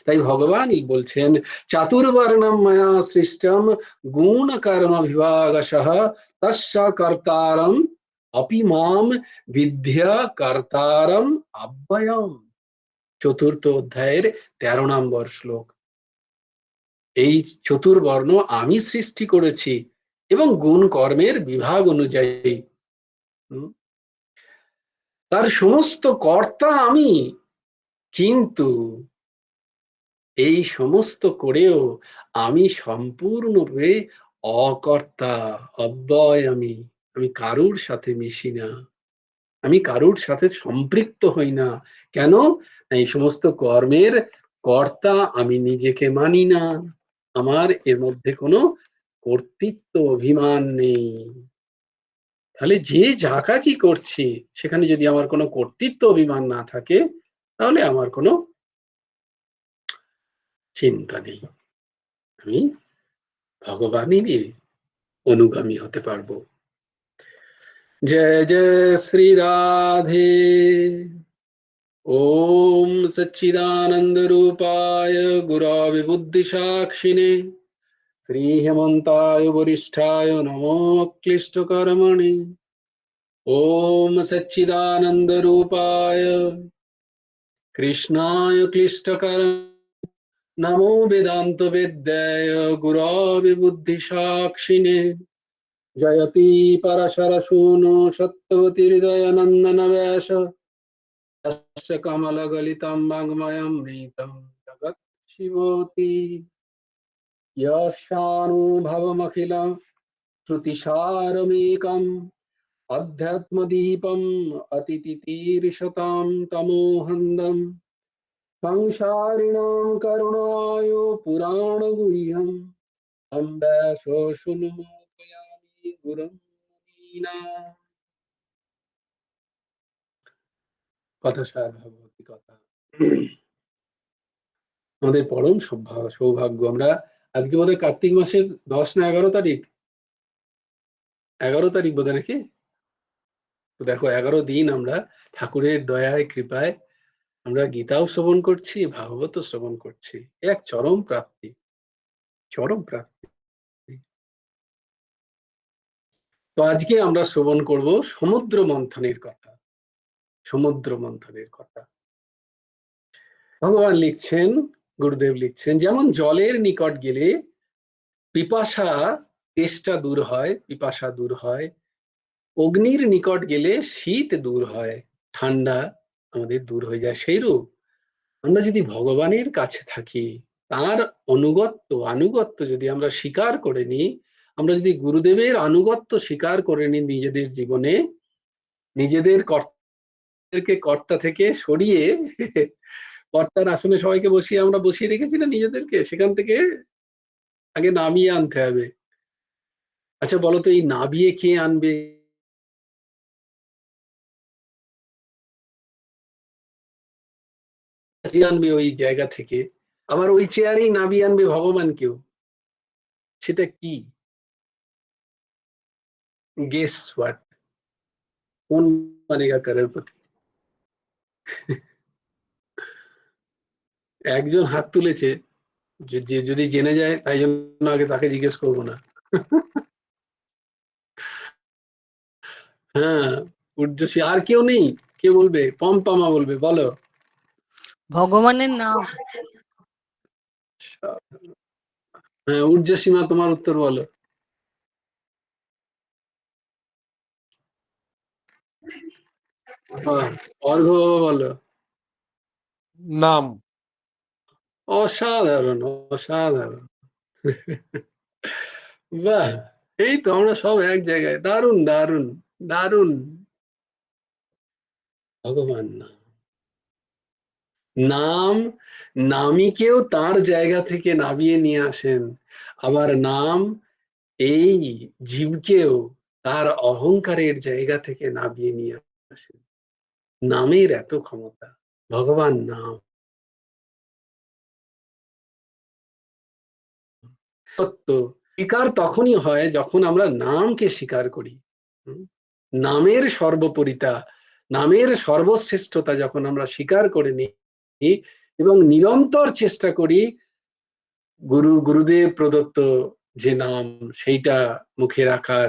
তাই ভগবানই বলছেন চাতুর্বর্ণম মায়া সৃষ্টম গুণ কর্ম বিভাগশঃ তস্য কর্তারম অপি মাম বিদ্যা কর্তারম আব্যয়ম। চতুর্থ অধ্যায়ের 13 নম্বর শ্লোক। এই চতুর্বর্ণ আমি সৃষ্টি করেছি এবং গুণ কর্মের বিভাগ অনুযায়ী তার সমস্ত কর্তা আমি, কিন্তু এই সমস্ত করেও আমি সম্পূর্ণরূপে অকর্তা, অব্যয়। আমি কারুর সাথে মিশি না, আমি কারুর সাথে সম্পৃক্ত হই না। কেন? এই সমস্ত কর্মের কর্তা আমি নিজেকে মানি না, আমার এর মধ্যে কোনো কর্তৃত্ব অভিমান নেই। তাহলে যে যা কাজই করছি সেখানে যদি আমার কোনো কর্তৃত্ব অভিমান না থাকে, তাহলে আমার কোনো চিন্তা নেই, আমি ভগবানেরই অনুগামী হতে পারবো। जय जय श्री राधे। ओम सच्चिदानंद रूपाय गुरवे बुद्धि साक्षिणे श्री हेमंताय वरिष्ठाय नमो क्लिष्ट कर्मणे। ओम सच्चिदानंद रूपाय कृष्णाय क्लिष्ट कर्म नमो वेदांत विद्याय गुरवे बुद्धि साक्षिणे। जयति परशरसूनो सत्यवती हृदयनंदन वेश तस्य कमलगलितं वाङ्मयमृतं जगत् शिवोति। यस्यानुभवमखिलं श्रुतिसारमेकम् अध्यात्मदीपम् अतितितीर्षतां तमोहन्दम् संसारिणां करुणाय पुराणगुह्यम् तं व्यासो शृणुमोपयामि गुरुं मुनीनाम्। কথাসার ভগবতী কথা। আমাদের পরম সৌভাগ্য, আমরা আজকে বোধহয় কার্তিক মাসের 10 না 11 তারিখ, 11 তারিখ বোধহয় নাকি। তো দেখো 11 দিন আমরা ঠাকুরের দয়ায় কৃপায় আমরা গীতাও শ্রবণ করছি, ভাগবত শ্রবণ করছি, এক চরম প্রাপ্তি, চরম প্রাপ্তি। তো আজকে আমরা শ্রবণ করব সমুদ্র মন্থনের কথা। সমুদ্র মন্থনের কথা ভগবান লিখছেন, গুরুদেব লিখছেন, যেমন জলের নিকট গেলে পিপাসা তেষ্টা দূর হয়, পিপাসা দূর হয়, অগ্নির নিকট গেলে শীত দূর হয়, ঠান্ডা আমাদের দূর হয়ে যায়। সেইরূপ আমরা যদি ভগবানের কাছে থাকি, তার আনুগত্য যদি আমরা স্বীকার করে নিই, আমরা যদি গুরুদেবের আনুগত্য স্বীকার করে নিই নিজেদের জীবনে, নিজেদেরকে কর্তা থেকে সরিয়ে কর্তার আসনে সবাইকে আমরা বসিয়ে রেখেছি না নিজেদেরকে, সেখান থেকে আগে নামিয়ে আনতে হবে। আচ্ছা বলতো, এই নামিয়ে কে আনবে? আনবে ওই জায়গা থেকে, আবার ওই চেয়ারেই নামিয়ে আনবে ভগবানকেও। সেটা কি? Guess what? কোন মানেগা করোড়পতি? একজন হাত তুলেছে, যদি জেনে যায় তাই জন্য আগে তাকে জিজ্ঞেস করবো না। হ্যাঁ, ঊর্ধ্বশী। আর কেউ নেই? কে বলবে? পম্পামা বলবে, বলো। ভগবানের নাম। হ্যাঁ, ঊর্ধ্বসীমা, তোমার উত্তর বলো। অর্ঘ্য বাবা বলো। নাম। অসাধারণ, অসাধারণ। বাহ, এই তো আমরা সব এক জায়গায়। দারুণ দারুণ দারুণ। ভগবান নাম, নাম, নামীকেও তার জায়গা থেকে নামিয়ে নিয়ে আসেন। আবার নাম এই জীবকেও তার অহংকারের জায়গা থেকে নামিয়ে নিয়ে আসেন। নামের এত ক্ষমতা। ভগবান নাম সত্য। স্বীকার তখনই হয় যখন আমরা নামকে স্বীকার করি। নামের সর্বোপরিতা, নামের সর্বশ্রেষ্ঠতা যখন আমরা স্বীকার করে নিই এবং নিরন্তর চেষ্টা করি গুরুদেব প্রদত্ত যে নাম সেইটা মুখে রাখার,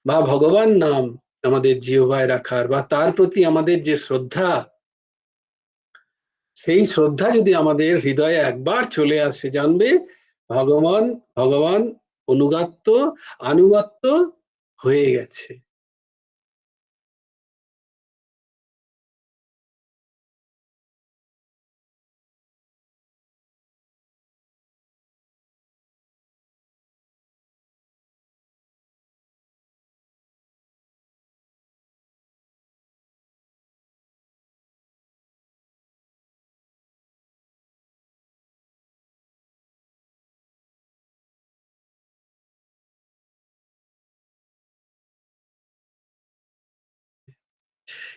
বা ভগবান নাম আমাদের জিহ্বায় রাখার, বা তার প্রতি আমাদের যে শ্রদ্ধা, সেই শ্রদ্ধা যদি আমাদের হৃদয়ে একবার চলে আসে, জানবে ভগবান ভগবান অনুগত্য আনুগত্য হয়ে গেছে।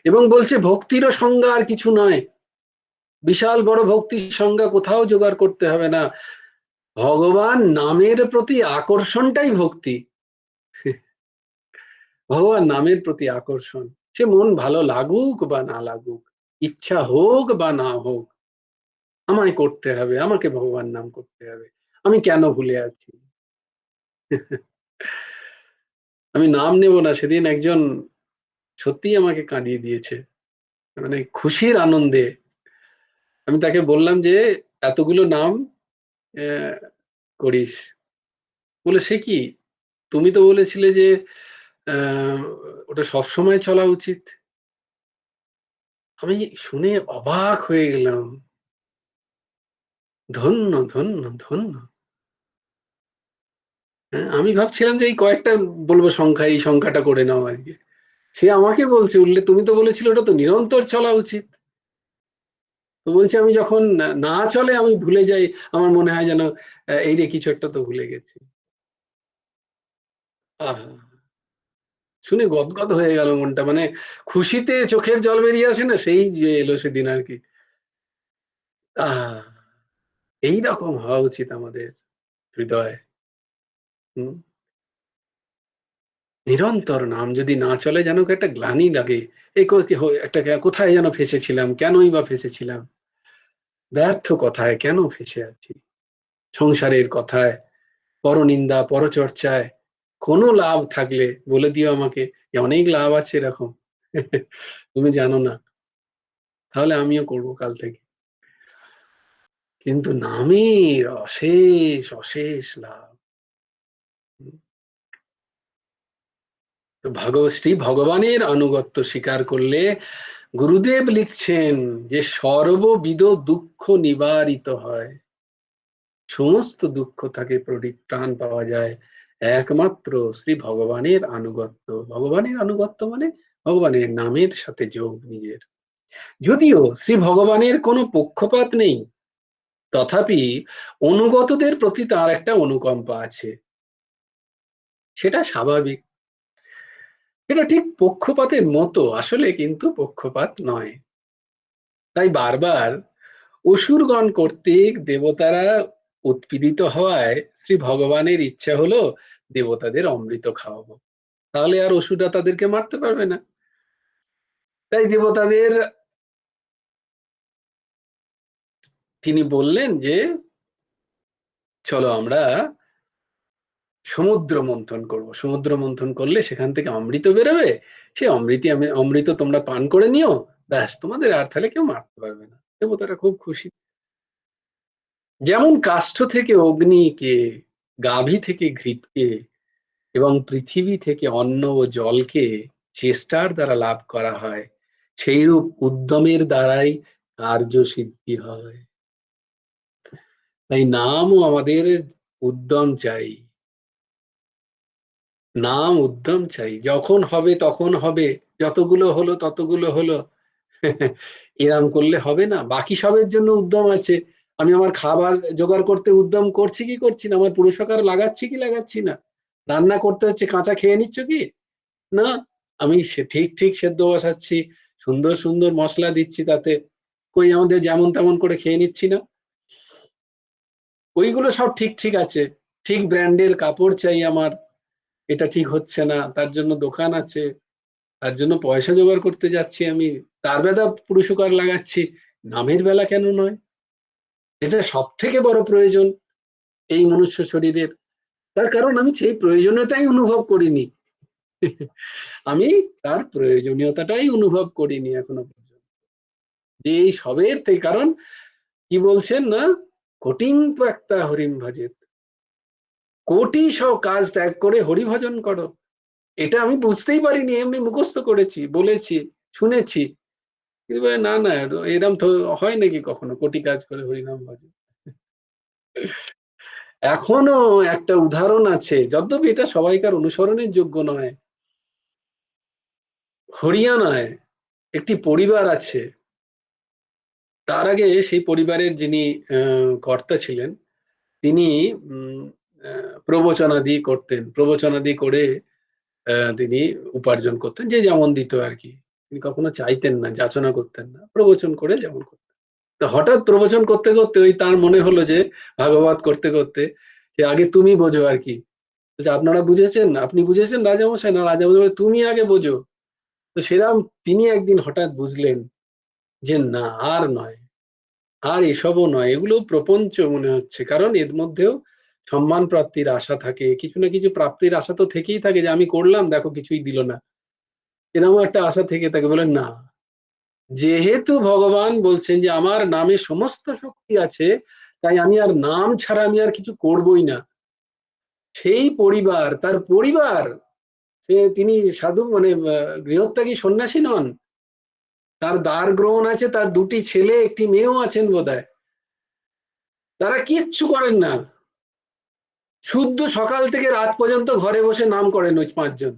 এবং বলছে ভক্তিরও সংজ্ঞা আর কিছু নয়, বিশাল বড় ভক্তির সংজ্ঞা কোথাও জোগাড় করতে হবে না। ভগবান নামের প্রতি আকর্ষণটাই ভক্তি। ভগবান নামের প্রতি আকর্ষণ, সে মন ভালো লাগুক বা না লাগুক, ইচ্ছা হোক বা না হোক, আমায় করতে হবে, আমাকে ভগবান নাম করতে হবে। আমি কেন ভুলে আছি? আমি নাম নেব না। সেদিন একজন সত্যিই আমাকে কাঁদিয়ে দিয়েছে, মানে খুশির আনন্দে। আমি তাকে বললাম যে এতগুলো নাম করিস, বলে সে কি, তুমি তো বলেছিলে যে ওটা সবসময় চলা উচিত। আমি শুনে অবাক হয়ে গেলাম। ধন্য ধন্য ধন্য। হ্যাঁ, আমি ভাবছিলাম যে এই কয়েকটা বলবো সংখ্যা, এই সংখ্যাটা করে নাও আজকে। সে আমাকে বলছে, উল্লে তুমি তো বলেছিলে ওটা তো নিরন্তর চলা উচিত। তো বলছে আমি যখন না চলে আমি ভুলে যাই, আমার মনে হয় যেন এই রে কিছু একটা তো ভুলে গেছি। আহা, শুনে গদগদ হয়ে গেল মনটা, মানে খুশিতে চোখের জল বেরিয়ে আসে না, সেই যে এলো সেদিন আর কি। আহ, এইরকম হওয়া উচিত আমাদের হৃদয়। নিরন্তর নাম যদি না চলে, যেন একটা গ্লানি লাগে। একটা কোথায় যেন ফেসেছিলাম, কেনই বা ফেসেছিলাম, ব্যর্থ কথায় কেন ফেসে আছি, সংসারের কথায়, পরনিন্দা পরচর্চায়। কোনো লাভ থাকলে বলে দিও আমাকে, যে অনেক লাভ আছে এরকম। তুমি জানো না, তাহলে আমিও করবো কাল থেকে। কিন্তু নামের অশেষ অশেষ লাভ। শ্রী ভগবানের আনুগত্য স্বীকার করলে গুরুদেব লিখছেন যে সর্ববিধ দুঃখ নিবারিত হয়, সমস্ত দুঃখ থেকে পরিত্রাণ পাওয়া যায় একমাত্র শ্রী ভগবানের আনুগত্য। ভগবানের আনুগত্য মানে ভগবানের নামের সাথে যোগ নিজের। যদিও শ্রী ভগবানের কোনো পক্ষপাত নেই, তথাপি অনুগতদের প্রতি তার একটা অনুকম্পা আছে, সেটা স্বাভাবিক। এটা ঠিক পক্ষপাতের মতো, আসলে কিন্তু পক্ষপাত নয়। তাই বারবার অসুরগণ কর্তৃক দেবতারা উৎপীড়িত হওয়ায় শ্রী ভগবানের ইচ্ছা হলো দেবতাদের অমৃত খাওয়াবো, তাহলে আর অসুররা তাদেরকে মারতে পারবে না। তাই দেবতাদের তিনি বললেন যে চলো আমরা সমুদ্র মন্থন করব, সমুদ্র মন্থন করলে সেখান থেকে অমৃত বেরোবে, সেই অমৃত তোমরা পান করে নিও, ব্যাস তোমাদের আর তাহলে কেউ মারতে পারবে না। দেবতারা খুব খুশি। যেমন কাষ্ঠ থেকে অগ্নিকে, গাভী থেকে ঘৃতকে এবং পৃথিবী থেকে অন্ন ও জলকে চেষ্টার দ্বারা লাভ করা হয়, সেইরূপ উদ্যমের দ্বারাই কার্য সিদ্ধি হয়। তাই নামও আমাদের উদ্যম চাই, নাম উদ্যম চাই। যখন হবে তখন হবে, যতগুলো হলো ততগুলো হলো, এরাম করলে হবে না। বাকি সবের জন্য উদ্যম আছে। আমি আমার খাবার জোগাড় করতে উদ্যম করছি কি করছি না, আমার পুরুষকার লাগাচ্ছি কি লাগাচ্ছি না, রান্না করতে হচ্ছে কাঁচা খেয়ে নিচ্ছ কি না, আমি ঠিক ঠিক সেদ্ধ বসাচ্ছি, সুন্দর সুন্দর মশলা দিচ্ছি, তাতে কই আমাদের যেমন তেমন করে খেয়ে নিচ্ছি না? ওইগুলো সব ঠিক ঠিক আছে। ঠিক ব্র্যান্ডের কাপড় চাই আমার, এটা ঠিক হচ্ছে না, তার জন্য দোকান আছে, তার জন্য পয়সা জোগাড় করতে যাচ্ছি আমি, তার বেলা পুরুষকার লাগাচ্ছি, নামের বেলা কেন নয়? এটা সব থেকে বড় প্রয়োজন এই মনুষ্য শরীরের। তার কারণ আমি সেই প্রয়োজনীয়তাই অনুভব করিনি, আমি তার প্রয়োজনীয়তাটাই অনুভব করিনি এখনো পর্যন্ত, যে এই সবের থেকে। কারণ কি বলছেন না, কোটিং একটা হরিম ভজেত, কোটি সব কাজ ত্যাগ করে হরি ভজন করো, এটা আমি বুঝতেই পারিনি, এমনি মুখস্থ করেছি, বলেছি, শুনেছি। কিন্তু বলে, না না এরম তো হয় নাকি কখনো, কোটি কাজ করে হরিনাম ভজন। এখনো একটা উদাহরণ আছে, যদ্যপি এটা সবাইকার অনুসরণের যোগ্য নয়। হরিয়ানায় একটি পরিবার আছে, তার আগে সেই পরিবারের যিনি কর্তা ছিলেন, তিনি প্রবচনাদি করতেন, প্রবচনাদি করে তিনি উপার্জন করতেন, যে যেমন দিত আর কি। তিনি কখনো চাইতেন না, যাচনা করতেন না, প্রবচন করে যেমন করতেন। তো হঠাৎ প্রবচন করতে করতে ওই তার মনে হলো যে ভাগবত করতে করতে, যে আগে তুমি বোঝো আর কি। আপনারা বুঝেছেন, আপনি বুঝেছেন রাজামশাই, না রাজামশাই তুমি আগে বোঝো। তো সেরাম তিনি একদিন হঠাৎ বুঝলেন যে না, আর নয়, আর এসবও নয়, এগুলো প্রপঞ্চ মনে হচ্ছে। কারণ এর মধ্যেও সম্মান প্রাপ্তির আশা থাকে, কিছু না কিছু প্রাপ্তির আশা তো থেকেই থাকে, যে আমি করলাম দেখো কিছুই দিল না, এরকম একটা আশা থেকে থাকে। বলেন না, যেহেতু ভগবান বলছেন যে আমার নামে সমস্ত শক্তি আছে, তাই আমি আর নাম ছাড়া আমি আর কিছু করবই না। সেই পরিবার, তার পরিবার, সে তিনি সাধু মানে গৃহত্যাগী সন্ন্যাসী নন, তার দ্বার গ্রহণ আছে, তার দুটি ছেলে একটি মেয়েও আছেন বোধহয়, তারা কিচ্ছু করেন না, শুদ্ধ সকাল থেকে রাত পর্যন্ত ঘরে বসে নাম করেন ওই পাঁচজন।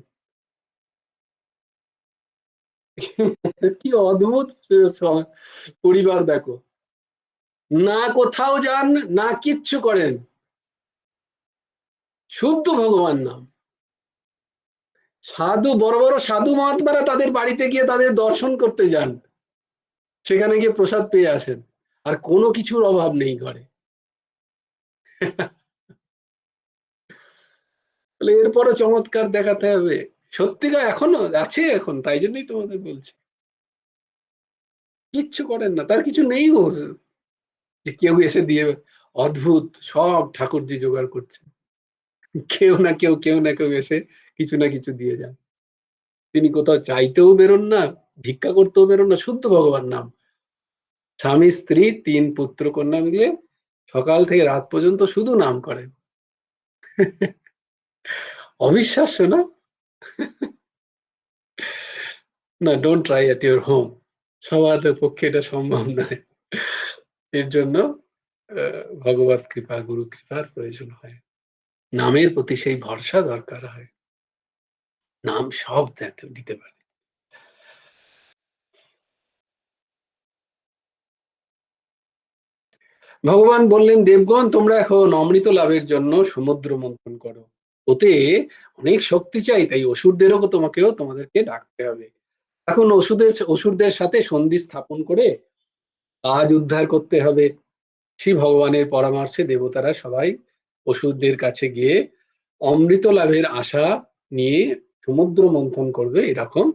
কি অদ্ভুত পরিবার দেখো, না কোথাও যান, না কিচ্ছু করেন, শুদ্ধ ভগবান নাম। সাধু, বড় বড় সাধু মহাত্মারা তাদের বাড়িতে গিয়ে তাদের দর্শন করতে যান, সেখানে গিয়ে প্রসাদ পেয়ে আসেন, আর কোনো কিছুর অভাব নেই ঘরে। তাহলে এরপরও চমৎকার দেখাতে হবে, সত্যিকার এখনো আছে এখন, তাই জন্যই তোমাদের বলছি, কিচ্ছু করেন না, তার কিছু নেই, ও যে কেউ এসে দিয়ে, অদ্ভুত সব ঠাকুরজি জোগাড় করছে, কেউ না কেউ, কেউ না কেউ এসে কিছু না কিছু দিয়ে যান। তিনি কোথাও চাইতেও বেরোন না, ভিক্ষা করতেও বেরোন না, শুদ্ধ ভগবান নাম। স্বামী স্ত্রী 3 পুত্র কন্যা মিলে সকাল থেকে রাত পর্যন্ত শুধু নাম করেন। অবিশ্বাস্য না? না, don't try at your home, সবার পক্ষে এটা সম্ভব নয়। এর জন্য ভগবত কৃপা, গুরু কৃপার প্রয়োজন হয়, নামের প্রতি সেই ভরসা দরকার হয়, নাম সব দিতে পারে। ভগবান বললেন, দেবগণ তোমরা এখন অমৃত লাভের জন্য সমুদ্র মন্থন করো, ওতে অনেক শক্তি চাই, তাই অসুরদেরও তোমাদেরকে ডাকতে হবে। এখন অসুরদের সাথে সন্ধি স্থাপন করে আজ উদ্ধার করতে হবে। শিব ভগবানের পরামর্শে দেবতারা সবাই অসুরদের কাছে গিয়ে অমৃত লাভের আশা নিয়ে সমুদ্র মন্থন করবে এরকম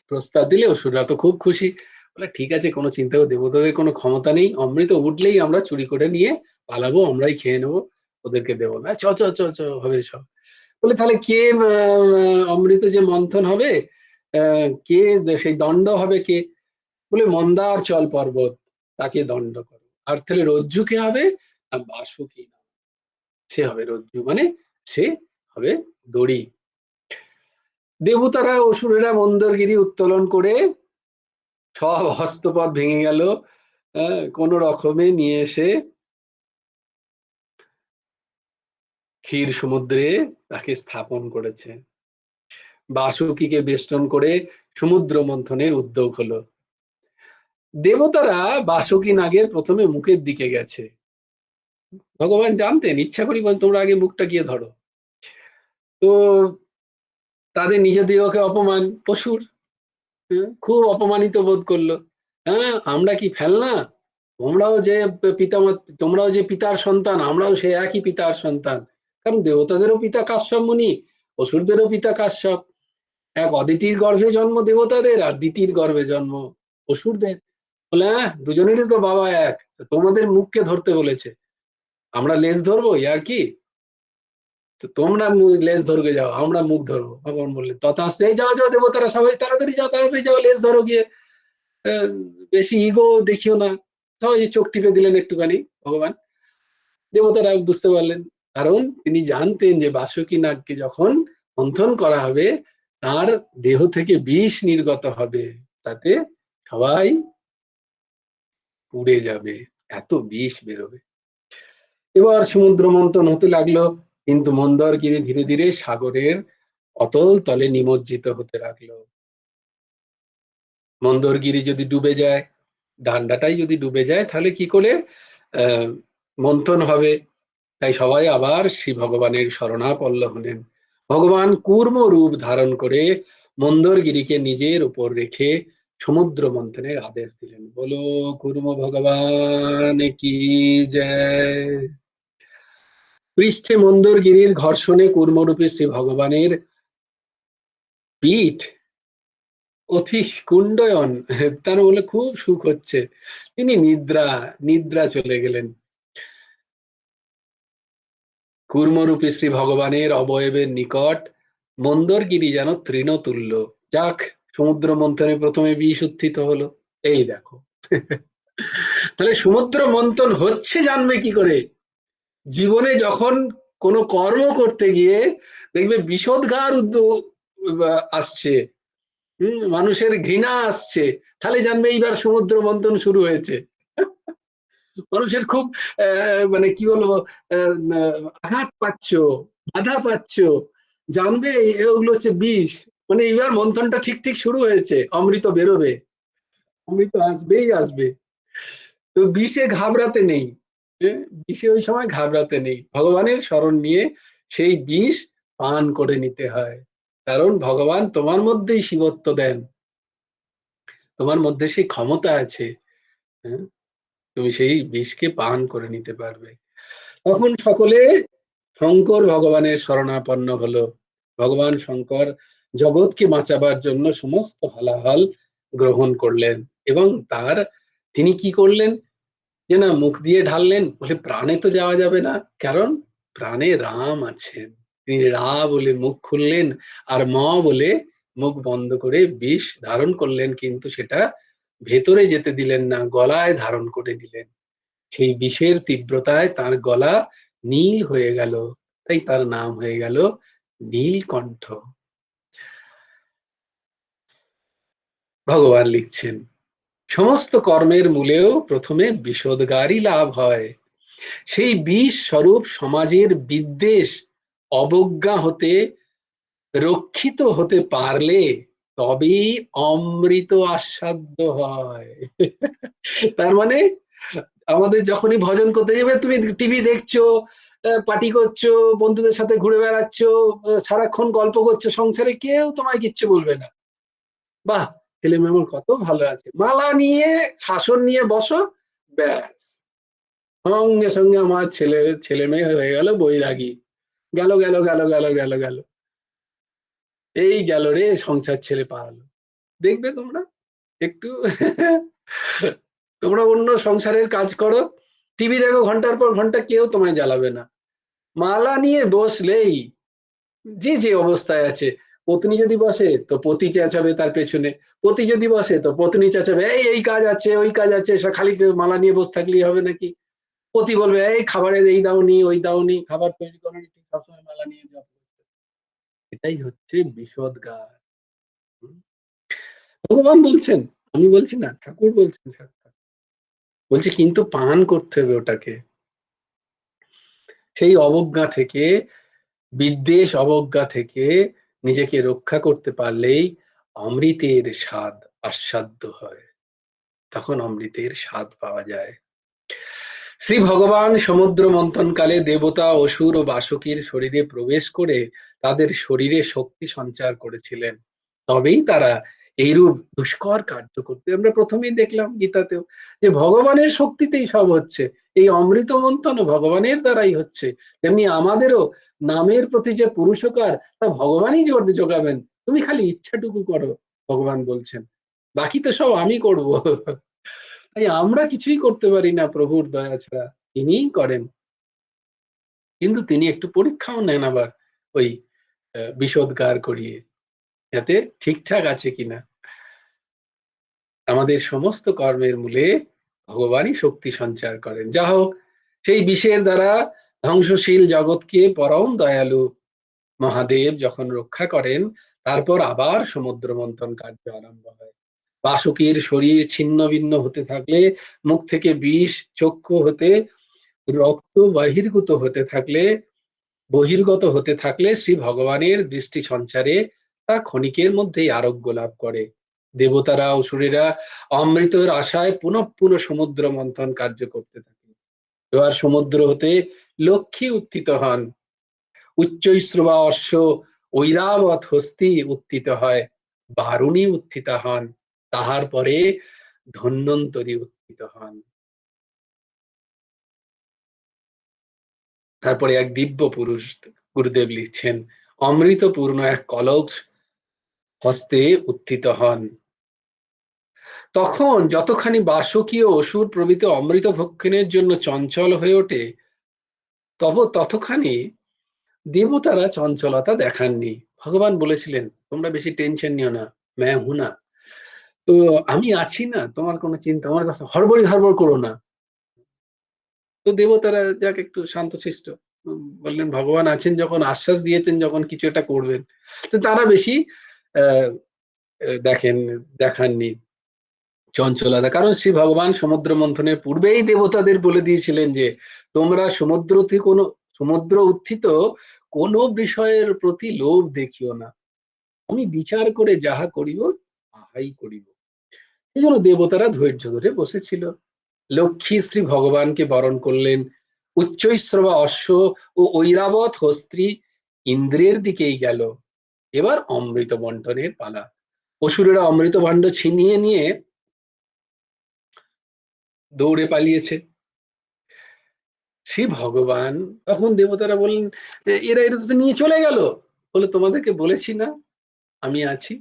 প্রস্তাব দিলে অসুররা তো খুব খুশি। বলে ঠিক আছে, কোনো চিন্তা করো, দেবতাদের কোনো ক্ষমতা নেই, অমৃত উঠলেই আমরা চুরি করে নিয়ে পালাবো, আমরাই খেয়ে নেবো, ওদেরকে দেবো না। চ চ চ চ হবে সব। বলে তাহলে কে অমৃত যে মন্থন হবে, কে সেই দণ্ড হবে কে? বলে মন্দার চল পর্বত, তাকে দণ্ড করো। আর তাহলে রজ্জু কে হবে? না, বাসুকি সে হবে রজ্জু, মানে সে হবে দড়ি। দেবতারা অসুরেরা মন্দরগিরি উত্তোলন করে সব হস্তপদ ভেঙে গেল, কোন রকমে নিয়ে এসে ক্ষীর সমুদ্রে তাকে স্থাপন করেছে। বাসুকিকে বেষ্টন করে সমুদ্র মন্থনের উদ্যোগ হলো। দেবতারা বাসুকি নাগের প্রথমে মুখের দিকে গেছে। ভগবান জানতেন, ইচ্ছা করি বল তোমরা আগে মুখটা গিয়ে ধরো। তো তাদের নিজ দেহকে অপমান, অসুর খুব অপমানিত বোধ করলো। হ্যাঁ, আমরা কি ফেলনা? তোমরাও যে পিতার সন্তান, আমরাও সে একই পিতার সন্তান। কারণ দেবতাদেরও পিতা কাশ্যপ মুনি, অসুরদেরও পিতা কাশ্যপ। এক অদিতির গর্ভে জন্ম দেবতাদের, আর দিতির গর্ভে জন্ম অসুরদের। বলে হ্যাঁ, দুজনেরই তো বাবা এক, তোমাদের মুখকে ধরতে বলেছে, আমরা লেজ ধরবো আর কি? তো তোমরা লেজ ধরবে যাও, আমরা মুখ ধরবো। ভগবান বললেন তথাস্তু, এই যাও যাও দেবতারা সবাই তাড়াতাড়ি যাও, তাড়াতাড়ি যাও, লেজ ধরো গিয়ে। বেশি ইগো দেখিও না। সবাই চোখ টিপে দিলেন একটুখানি ভগবান। দেবতারা বুঝতে পারলেন, কারণ তিনি জানতেন যে বাসুকি নাগকে যখন মন্থন করা হবে তার দেহ থেকে বিষ নির্গত হবে, তাতে সবাই পুড়ে যাবে, এত বিষ বেরোবে। এবার সমুদ্র মন্থন হতে লাগলো, কিন্তু মন্দরগিরি ধীরে ধীরে সাগরের অতল তলে নিমজ্জিত হতে লাগলো। মন্দরগিরি যদি ডুবে যায়, ডান্ডাটাই যদি ডুবে যায়, তাহলে কি করে মন্থন হবে? তাই সবাই আবার শ্রী ভগবানের শরণাপন্ন হলেন। ভগবান কূর্ম রূপ ধারণ করে মন্দরগিরিকে নিজের উপর রেখে সমুদ্র মন্থনের আদেশ দিলেন। বলো কূর্ম ভগবান কি জয়। পৃষ্ঠে মন্দরগিরির ঘর্ষণে কূর্মরূপী শ্রী ভগবানের পিঠ অতি কুণ্ডয়ন, তার বলে খুব সুখ হচ্ছে, তিনি নিদ্রা চলে গেলেন। কূর্মরূপী শ্রী ভগবানের অবয়বের নিকট মন্দরগিরি যেন তৃণতুল্য। যাক, সমুদ্র মন্থনে প্রথমে বিষ উত্থিত হলো, এই দেখো। তাহলে সমুদ্র মন্থন হচ্ছে জানবে কি করে? জীবনে যখন কোনো কর্ম করতে গিয়ে দেখবে বিষোদ্গার আসছে, মানুষের ঘৃণা আসছে, তাহলে জানবে এইবার সমুদ্র মন্থন শুরু হয়েছে। মানুষের খুব মানে কি বলবো, আঘাত পাচ্ছ, বাধা পাচ্ছ, জানবে ওগুলো হচ্ছে বিষ, মানে এইবার মন্থনটা ঠিক ঠিক শুরু হয়েছে, অমৃত বেরোবে, অমৃত আসবেই আসবে। তো বিষে ঘাবড়াতে নেই, বিষে ওই সময় ঘাবড়াতে নেই, ভগবানের স্মরণ নিয়ে সেই বিষ পান করে নিতে হয়। কারণ ভগবান তোমার মধ্যেই শিবত্ব দেন, তোমার মধ্যে সেই ক্ষমতা আছে, তুমি সেই বিষকে পান করে নিতে পারবে। তখন সকলে শঙ্কর ভগবানের শরণাপন্ন হলো। ভগবান শঙ্কর জগৎকে বাঁচাবার জন্য সমস্ত হালাহাল গ্রহণ করলেন, এবং তিনি কি করলেন যে না, মুখ দিয়ে ঢাললেন, বলে প্রাণে তো যাওয়া যাবে না, কারণ প্রাণে রাম আছেন। তিনি রা বলে মুখ খুললেন, আর ম বলে মুখ বন্ধ করে বিষ ধারণ করলেন, কিন্তু সেটা ভেতরে যেতে দিলেন না, গলায় ধারণ করে নিলেন। সেই বিষের তীব্রতায় তার গলা নীল হয়ে গেল, তাই তার নাম হয়ে গেল নীলকণ্ঠ। ভগবান লিখছেন, সমস্ত কর্মের মূলেও প্রথমে বিষোদ্গারই লাভ হয়। সেই বিষ স্বরূপ সমাজের বিদ্বেষ অবজ্ঞা হতে রক্ষিত হতে পারলে তবেই অমৃত আস্বাদ্য হয়। তার মানে আমাদের যখনই ভজন করতে যাবে, তুমি টিভি দেখছো, পার্টি করছো, বন্ধুদের সাথে ঘুরে বেড়াচ্ছ, সারাক্ষণ গল্প করছো, সংসারে কেউ তোমায় কিচ্ছু বলবে না, বাহ ছেলে মেয়ে আমার কত ভালো আছে, মালা নিয়ে শাসন নিয়ে বসো, ব্যাস সঙ্গে সঙ্গে আমার ছেলে মেয়ে হয়ে গেল বৈরাগী। গেল গেল গেল গেল গেল গেল, এই গেল রে সংসার ছেলে পালালো। দেখবে তোমরা একটু তোমরা অন্য সংসারের কাজ করো, টিভি দেখো ঘন্টার পর ঘন্টা, কেউ তোমায় জ্বালাবে না। মালা নিয়ে বসলেই যে যে অবস্থায় আছে, পত্নী যদি বসে তো পতি চেঁচাবে তার পেছনে, পতি যদি বসে তো পত্নী চেঁচাবে, এই এই কাজ আছে ওই কাজ আছে, খালি মালা নিয়ে বসে থাকলেই হবে নাকি। পতি বলবে এই খাবারে এই দাওনি ওই দাওনি, খাবার তৈরি করোনি, ঠিক সবসময় মালা নিয়ে জপ করছে। এটাই হচ্ছে বিষোদগার। ভগবান বলছেন, আমি বলছি না, ঠাকুর বলছেন সাক্ষাৎ। বলছে কিন্তু পান করতে হবে ওটাকে। সেই অবজ্ঞা থেকে, বিদ্বেষ অবজ্ঞা থেকে নিজেকে রক্ষা করতে পারলেই অমৃতের স্বাদ আস্বাদ্য হয়, তখন অমৃতের স্বাদ পাওয়া যায়। শ্রী ভগবান সমুদ্র মন্থনকালে দেবতা, অসুর ও বাসুকীর শরীরে প্রবেশ করে তাদের শরীরে শক্তি সঞ্চার করেছিলেন, তবেই তারা এইরূপ দুষ্কর কার্য করতে। আমরা প্রথমেই দেখলাম গীতাতেও যে ভগবানের শক্তিতেই সব হচ্ছে, এই অমৃত মন্থন ভগবানের দ্বারাই হচ্ছে। তেমনি আমাদেরও নামের প্রতি যে পুরুষকার, তা ভগবানই যোগাবেন, তুমি খালি ইচ্ছাটুকু করো, ভগবান বলছেন, বাকি তো সব আমি করব। তাই আমরা কিছুই করতে পারি না প্রভুর দয়া ছাড়া, তিনিই করেন। কিন্তু তিনি একটু পরীক্ষাও নেন আবার ওই বিষোদগার করিয়ে, যাতে ঠিকঠাক আছে কিনা। আমাদের সমস্ত কর্মের মূলে ভগবানই শক্তি সঞ্চার করেন। যা হোক, সেই বিষের দ্বারা ধ্বংসশীল জগৎকে পরম দয়ালু মহাদেব যখন রক্ষা করেন, তারপর আবার সমুদ্র মন্থন কার্য আরম্ভ হয়। বাসুকীর শরীর ছিন্ন ভিন্ন হতে থাকলে, মুখ থেকে বিষ চক্ষু হতে রক্ত বহির্গত হতে থাকলে শ্রী ভগবানের দৃষ্টি সঞ্চারে তা ক্ষণিকের মধ্যেই আরোগ্য লাভ করে। দেবতারা অসুরেরা অমৃতের আশায় পুনঃ পুনঃ সমুদ্র মন্থন কার্য করতে থাকে। এবার সমুদ্র হতে লক্ষ্মী উত্থিত হন, উচ্চৈশ্রবা অশ্ব ঐরাবত হস্তি উত্থিত হয়, বারুণী উত্থিতা হন, তাহার পরে ধন্বন্তরী উত্থিত হন। তারপরে এক দিব্য পুরুষ, গুরুদেব লিখছেন, অমৃতপূর্ণ এক কলস হস্তে উত্থিত হন। তখন যতখানি বাসকীয় অসুর প্রভৃতি অমৃত ভক্ষণের জন্য চঞ্চল হয়ে ওঠে, ততখানি দেবতারা চঞ্চলতা দেখাননি। ভগবান বলেছিলেন তোমরা বেশি টেনশন নিও না, ম্যা হু না, তো আমি আছি না, তোমার কোনো চিন্তা, আমার হড়বড়ি হড়বড় করো না। তো দেবতারা যাক একটু শান্তশিষ্ট, বললেন ভগবান আছেন যখন, আশ্বাস দিয়েছেন যখন, কিছু একটা করবেন, তো তারা বেশি আহ দেখাননি চঞ্চলতা। কারণ শ্রী ভগবান সমুদ্র মন্থনের পূর্বেই দেবতাদের বলে দিয়েছিলেন যে তোমরা সমুদ্র উত্থিত কোন বিষয়ের প্রতি লোভ দেখিও না, আমি বিচার করে যাহা করিব তাহাই করিব। এই জন্য দেবতারা ধৈর্য ধরে বসেছিল। লক্ষ্মী শ্রী ভগবানকে বরণ করলেন, উচ্চৈশ্রবা অশ্ব ও ঐরাবত হস্ত্রী ইন্দ্রের দিকেই গেল। এবার অমৃত বন্টনের পালা। অসুরেরা অমৃত ভাণ্ড ছিনিয়ে নিয়ে দৌড়ে পালিয়েছে। শ্রী ভগবান তখন, দেবতারা বললেন এরা এটা তো নিয়ে চলে গেল, বলে তোমাদেরকে বলেছি না আমি আছি।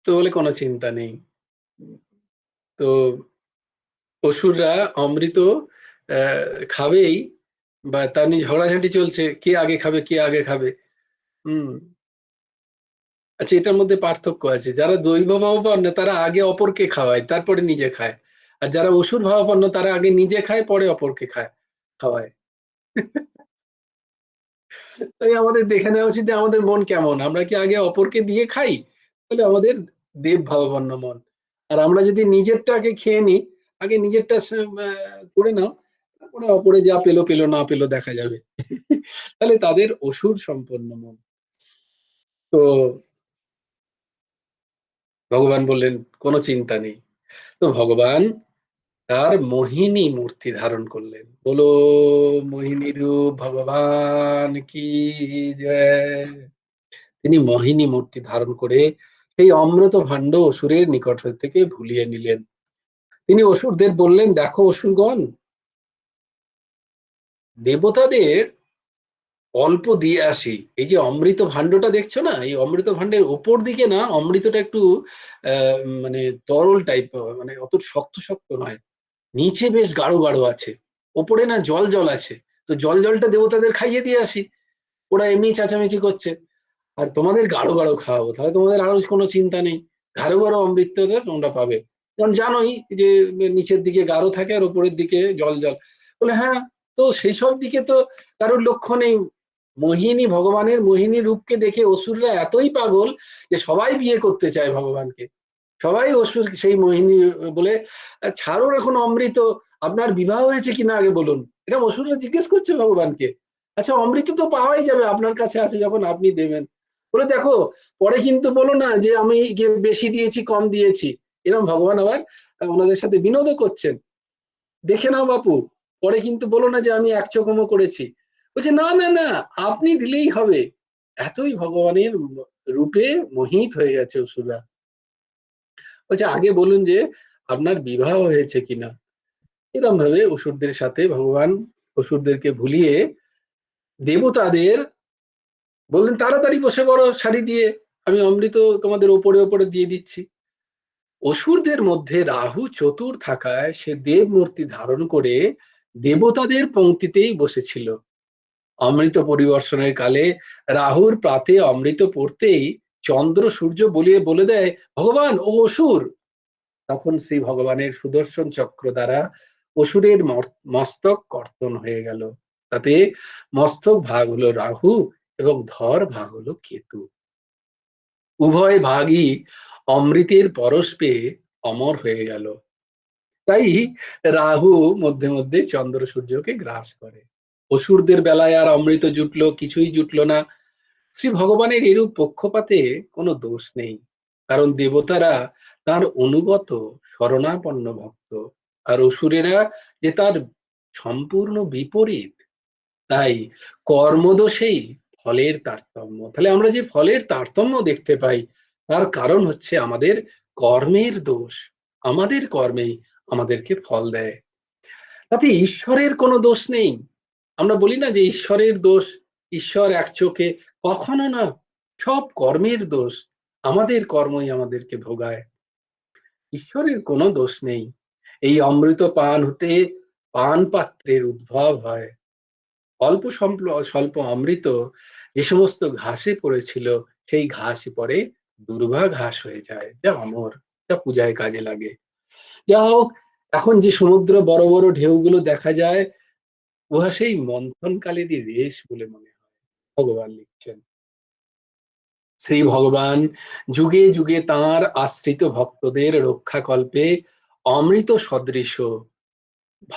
তো বলে কোনো চিন্তা নেই। তো অসুররা অমৃত খাবেই, বা তার নিয়ে ঝগড়াঝাঁটি চলছে, কে আগে খাবে কে আগে খাবে। আচ্ছা, এটার মধ্যে পার্থক্য আছে, যারা দৈব ভাবাপন্ন তারা আগে অপরকে খাওয়ায় তারপরে নিজে খায়, আর যারা অসুর ভাবাপন্ন তারা আগে নিজে খায় পরে অপরকে খাওয়ায়। তাই আমাদের দেখে নেওয়া উচিত যে আমাদের মন কেমন, আমরা কি আগে অপরকে দিয়ে খাই, তাহলে আমাদের দেব ভাবাপন্ন মন। আর আমরা যদি নিজেরটাকে খেয়ে নিই, আগে নিজেরটা করে নাও, তারপরে অপরে যা পেলো পেলো না পেলো দেখা যাবে। তাহলে তাদের অসুর সম্পন্ন মন। তো ভগবান বললেন কোনো চিন্তা নেই। তো ভগবান তার মোহিনী মূর্তি ধারণ করলেন। বলো মোহিনী রূপ ভগবান কি জয়। তিনি মোহিনী মূর্তি ধারণ করে সেই অমৃত ভাণ্ড অসুরের নিকট থেকে ভুলিয়ে নিলেন। তিনি অসুরদের বললেন, দেখো অসুরগণ, দেবতাদের অল্প দিয়ে আসি। এই যে অমৃত ভাণ্ডটা দেখছো না, এই অমৃত ভাণ্ডের ওপর দিকে না অমৃতটা একটু মানে তরল টাইপ, মানে অত শক্ত শক্ত নয়, নিচে বেশ গাঢ় গাঢ় আছে, ওপরে না জল জল আছে। তো জল জলটা দেবতাদের খাইয়ে দিয়ে আসি, ওরা এমনি চেঁচামেচি করছে, আর তোমাদের গাঢ় গাঢ় খাওয়াবো, তাহলে তোমাদের আরো কোনো চিন্তা নেই, গাঢ় গাঢ় অমৃতটা তোমরা পাবে। কারণ জানোই যে নিচের দিকে গাঢ় থাকে আর উপরের দিকে জল জল। বলে হ্যাঁ, তো সেই সব দিকে তো কারোর লক্ষ্য নেই। মোহিনী, ভগবানের মোহিনী রূপকে দেখে অসুররা এতই পাগল যে সবাই বিয়ে করতে চায় ভগবানকে। সবাই অসুর সেই মোহিনী বলে, ছাড়ো এখন অমৃত, আপনার বিবাহ হয়েছে কিনা আগে বলুন। এটা অসুররা জিজ্ঞেস করছে ভগবানকে। আচ্ছা, অমৃত তো পাওয়াই যাবে, আপনার কাছে আছে যখন আপনি দেবেন। বলে দেখো, পরে কিন্তু বলো না যে আমি বেশি দিয়েছি কম দিয়েছি। এরকম ভগবান আবার ওনাদের সাথে বিনোদও করছেন। দেখে নাও বাপু, পরে কিন্তু বলো না যে আমি এক চকমও করেছি। বলছে না না না, আপনি দিলেই হবে। এতই ভগবানের রূপে মোহিত হয়ে গেছে অসুররা। বলছে আগে বলুন যে আপনার বিবাহ হয়েছে কিনা। এরকম ভাবে অসুরদের সাথে ভগবান অসুরদেরকে ভুলিয়ে দেবতাদের বললেন, তাড়াতাড়ি বসে পড়ো শাড়ি দিয়ে, আমি অমৃত তোমাদের ওপরে ওপরে দিয়ে দিচ্ছি। অসুরদের মধ্যে রাহু চতুর থাকায় সে দেব মূর্তি ধারণ করে দেবতাদের পংক্তিতেই বসেছিল। অমৃত পরিবর্ষণের কালে রাহুর প্রাতে অমৃত পড়তেই চন্দ্র সূর্য বলে দেয়, ভগবান ও অসুর। তখন শ্রী ভগবানের সুদর্শন চক্র দ্বারা অসুরের মস্তক কর্তন হয়ে গেল। তাতে মস্তক ভাগ হলো রাহু এবং ধর ভাগ হলো কেতু। উভয় ভাগই অমৃতের পরশ পেয়ে অমর হয়ে গেল। তাই রাহু মধ্যে মধ্যে চন্দ্র সূর্যকে গ্রাস করে। অসুরদের বেলায় আর অমৃত জুটলো, কিছুই জুটলো না। শ্রী ভগবানের এরূপ পক্ষপাতে কোনো দোষ নেই, কারণ দেবতারা তার অনুগত শরণাপন্ন ভক্ত, আর অসুরেরা যে তার সম্পূর্ণ বিপরীত। তাই কর্মদোষেই ফলের তারতম্য। তাহলে আমরা যে ফলের তারতম্য দেখতে পাই, তার কারণ হচ্ছে আমাদের কর্মের দোষ। আমাদের কর্মেই আমাদেরকে ফল দেয়, তাতে ঈশ্বরের কোনো দোষ নেই। আমরা বলি না যে ঈশ্বরের দোষ, ঈশ্বর এক চোখে, কখনো না। সব কর্মের দোষ, আমাদের কর্মই আমাদেরকে ভোগায়, ঈশ্বরের কোনো দোষ নেই। এই অমৃত পান হতে পান পাত্রের উদ্ভব হয়। অল্প স্বল্প অমৃত যে সমস্ত ঘাসে পড়েছিল, সেই ঘাসই পরে দুর্বা ঘাস হয়ে যায়, যা অমর, যা পূজায় কাজে লাগে। যা হোক, এখন যে সমুদ্র বড় বড় ঢেউগুলো দেখা যায়, উহা সেই মন্থনকালেরই রেশ বলে মনে হয়। ভগবান লিখছেন, শ্রী ভগবান যুগে যুগে তাঁর আশ্রিত ভক্তদের রক্ষাকল্পে অমৃত সদৃশ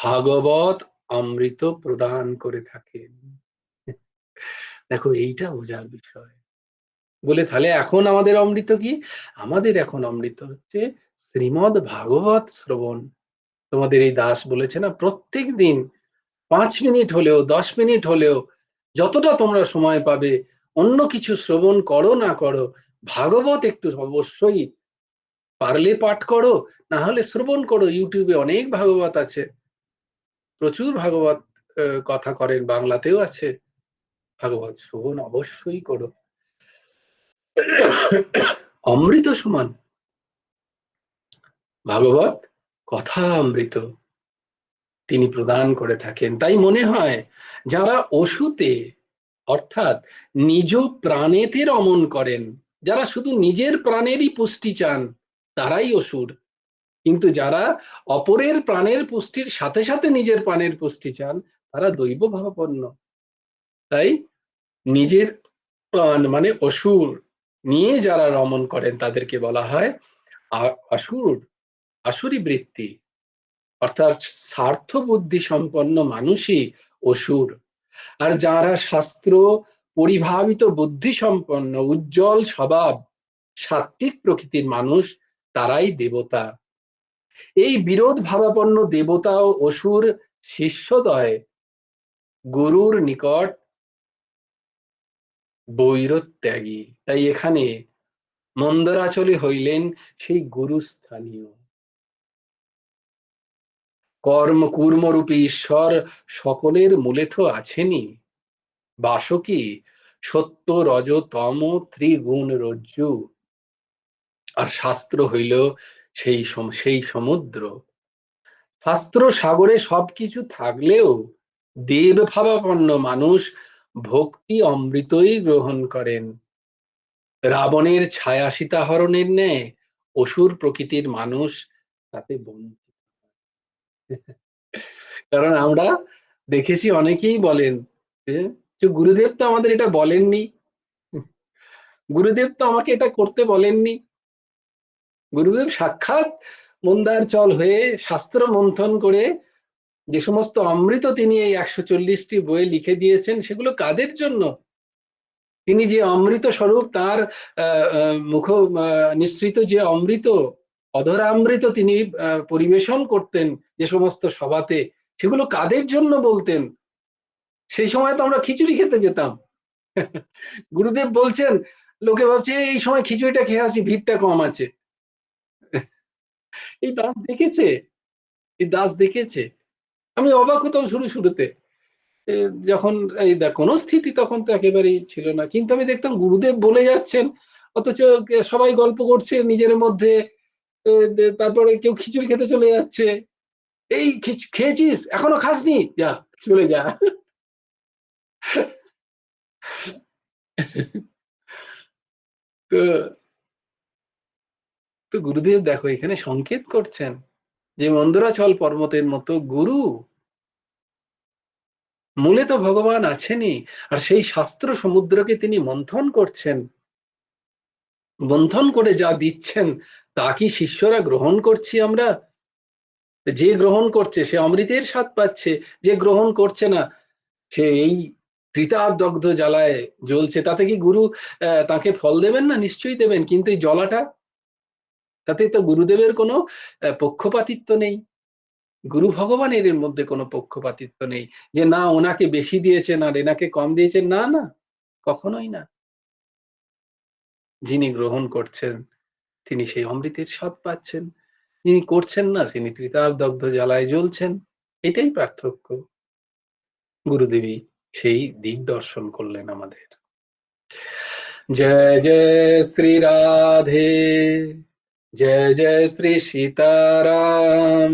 ভাগবত অমৃত প্রদান করে থাকেন। দেখো, এইটা বোঝার বিষয়। বলে তাহলে এখন আমাদের অমৃত কি? আমাদের এখন অমৃত হচ্ছে শ্রীমদ ভাগবত শ্রবণ। তোমাদের এই দাস বলেছে না, প্রত্যেক দিন 5 মিনিট হলেও, 10 মিনিট হলেও, যতটা তোমরা সময় পাবে, অন্য কিছু শ্রবণ করো না করো, ভাগবত একটু অবশ্যই পারলে পাঠ করো, না হলে শ্রবণ করো। ইউটিউবে অনেক ভাগবত আছে, প্রচুর ভাগবত কথা করেন, বাংলাতেও আছে। ভাগবত শ্রবণ অবশ্যই করো। অমৃত সমান ভাগবত কথা অমৃত তিনি প্রদান করে থাকেন। তাই মনে হয় যারা অসুতে, অর্থাৎ নিজ প্রাণেতে রমণ করেন, যারা শুধু নিজের প্রাণেরই পুষ্টি চান, তারাই অসুর। কিন্তু যারা অপরের প্রাণের পুষ্টির সাথে সাথে নিজের প্রাণের পুষ্টি চান, তারা দৈব ভাবাপন্ন। তাই নিজের প্রাণ মানে অসুর নিয়ে যারা রমণ করেন, তাদেরকে বলা হয় আসুর, আসুরি বৃত্তি, অর্থাৎ স্বার্থ বুদ্ধি সম্পন্ন মানুষই অসুর। আর যারা শাস্ত্র পরিভাবিত বুদ্ধি সম্পন্ন, উজ্জ্বল স্বভাব, সাত্ত্বিক প্রকৃতির মানুষ, তারাই দেবতা। এই বিরোধ ভাবাপন্ন দেবতা ও অসুর শিষ্যদ্বয় গুরুর নিকট বৈরত্যাগী। তাই এখানে মন্দরাচলে হইলেন সেই গুরুস্থানীয়। কূর্মরূপী ঈশ্বর সকলের মূলে তো আছেনই। বাসকী সত্য রজ তম ত্রিগুণ রজ্জু। আর শাস্ত্র হইল সেই সমুদ্র। শাস্ত্র সাগরে সবকিছু থাকলেও দেব ভাবাপন্ন মানুষ ভক্তি অমৃতই গ্রহণ করেন। রাবণের ছায়া সীতাহরণের ন্যায় অসুর প্রকৃতির মানুষ তাতে বঞ্চিত। কারণ আমরা দেখেছি অনেকেই বলেন যে গুরুদেব তো আমাদের এটা বলেননি, গুরুদেব তো আমাকে এটা করতে বলেননি। গুরুদেব সাক্ষাৎ মন্দারচল হয়ে শাস্ত্র মন্থন করে যে সমস্ত অমৃত তিনি এই 140টি বইয়ে লিখে দিয়েছেন, সেগুলো কাদের জন্য? তিনি যে অমৃত স্বরূপ, তার মুখ নিঃসৃত যে অমৃত, অধরামৃত তিনি পরিবেশন করতেন যে সমস্ত সভাতে, সেগুলো কাদের জন্য বলতেন? সেই সময় তো আমরা খিচুড়ি খেতে যেতাম। গুরুদেব বলছেন, লোকে ভাবছে এই সময় খিচুড়িটা খেয়ে আসি, ভিড়টা কম আছে। এই দাস দেখেছে, এই দাস দেখেছে। আমি অবাক হতাম শুরুতে, যখন এই কোনো স্থিতি তখন তো একেবারেই ছিল না, কিন্তু আমি দেখতাম গুরুদেব বলে যাচ্ছেন, অথচ সবাই গল্প করছে নিজের মধ্যে। তারপরে কেউ খিচুড়ি খেতে চলে যাচ্ছে। এই খেয়েছিস, এখনো খাসনি, যা চলে যা। তো তো গুরুদেব দেখো এখানে সংকেত করছেন যে মন্দরাচল পর্বতের মতো গুরু মূলে তো ভগবান আছেনই, আর সেই শাস্ত্র সমুদ্রকে তিনি মন্থন করছেন। মন্থন করে যা দিচ্ছেন তা কি শিষ্যরা গ্রহণ করছি আমরা? যে গ্রহণ করছে সে অমৃতের স্বাদ পাচ্ছে, যে গ্রহণ করছে না সে এই ত্রিতাপ-দগ্ধ জ্বালায় জ্বলছে। তাতে কি গুরু তাকে ফল দেবেন না? নিশ্চয়ই দেবেন, কিন্তু এই জ্বলাটা, তাতে তো গুরুদেবের কোনো পক্ষপাতিত্ব নেই। গুরু ভগবানের এর মধ্যে কোনো পক্ষপাতিত্ব নেই যে না ওনাকে বেশি দিয়েছেন আর এনাকে কম দিয়েছেন, না না, কখনোই না। যিনি গ্রহণ করছেন তিনি সেই অমৃতের স্বাদ পাচ্ছেন, যিনি করছেন না তিনি ত্রিতাপ-দগ্ধ জ্বালায় জ্বলছেন। এটাই পার্থক্য। গুরুদেবী সেই দিক দর্শন করলেন আমাদের। জয় জয় শ্রী রাধে, জয় জয় শ্রী সীতারাম,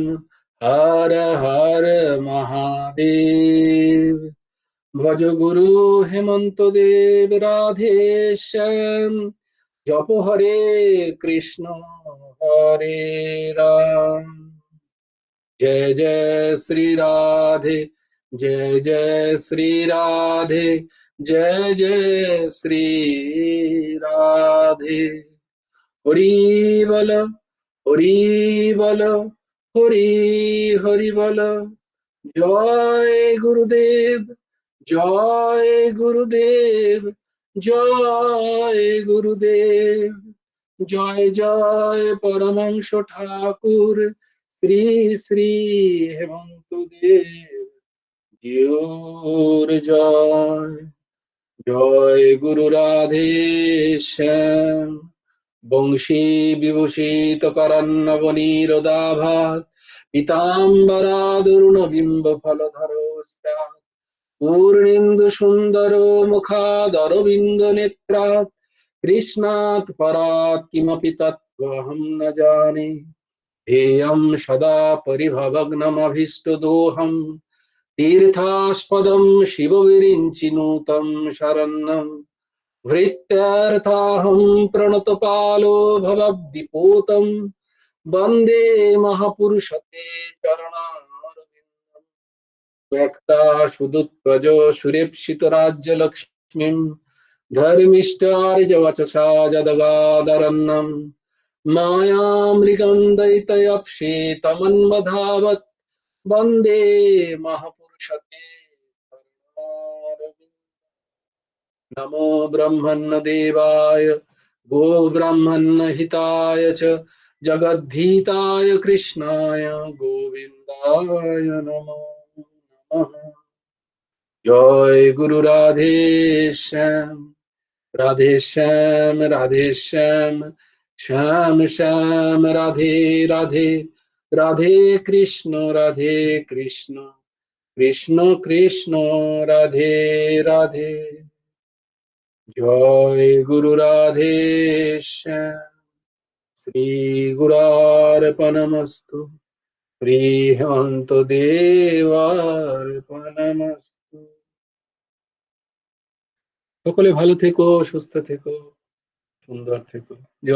হর হর মহাদেব। ভজ গুরু হেমন্ত দেব রাধে শ্যাম, জপ হরে কৃষ্ণ হরে রাম। जय जय श्री राधे, जय जय श्री राधे, जय जय श्री राधे। हरि बल, हरि बल, हरि हरि बल। जय गुरुदेव, जय गुरुदेव, जय गुरुदेव। जय जय परमहंस ठाकुर শ্রী শ্রী হেমন্ত দেব জিউর জয়। জয় গুরু রাধে শ্যাম, বংশী বিভূষিত করন্নবনীরদাভাত, পীতাম্বরাদুর্ণ বিম্ব ফলধর স্যাৎ, পূর্ণেন্দু সুন্দর মুখাদরবিন্দ নেত্রাৎ, কৃষ্ণাৎ পরাৎ কিমপি তত্ত্বহং ন জানে। ध्येयं सदा परिभवग्नमभीष्टदोहं, तीर्थास्पदं शिवविरिञ्चिनुतं शरणं। भृत्यार्थाहं प्रणतपालो भवद्दिपोतं, वन्दे महापुरुषते चरणारविन्दं। व्यक्ताशुदुत्पज सुरेप्सितराज्यलक्ष्मीं, धर्मिष्ठार्यवचसा जदगादरन्नम्। मायामृगं दैतयप्सेतमन्वधावत्, वन्दे महापुरुषते चरणारविन्दम्। नमो ब्रह्मण्य देवाय, गो ब्राह्मण्य हिताय च, जगद्धिताय कृष्णाय गोविन्दाय नमो नमः। जय गुरु राधे श्याम, রাধে শ্যাম রাধে শ্যাম, শ্যাম শ্যাম রাধে রাধে, রাধে কৃষ্ণ কৃষ্ণ, কৃষ্ণ কৃষ্ণ রাধে রাধে। জয় গুরু রাধে শ্যাম। শ্রী গুরার্পণমস্তু, শ্রী হেমন্ত দেবার্পণমস্তু। সকলে ভালো থেকো, সুস্থ থেকো, সুন্দর থেকো। জয়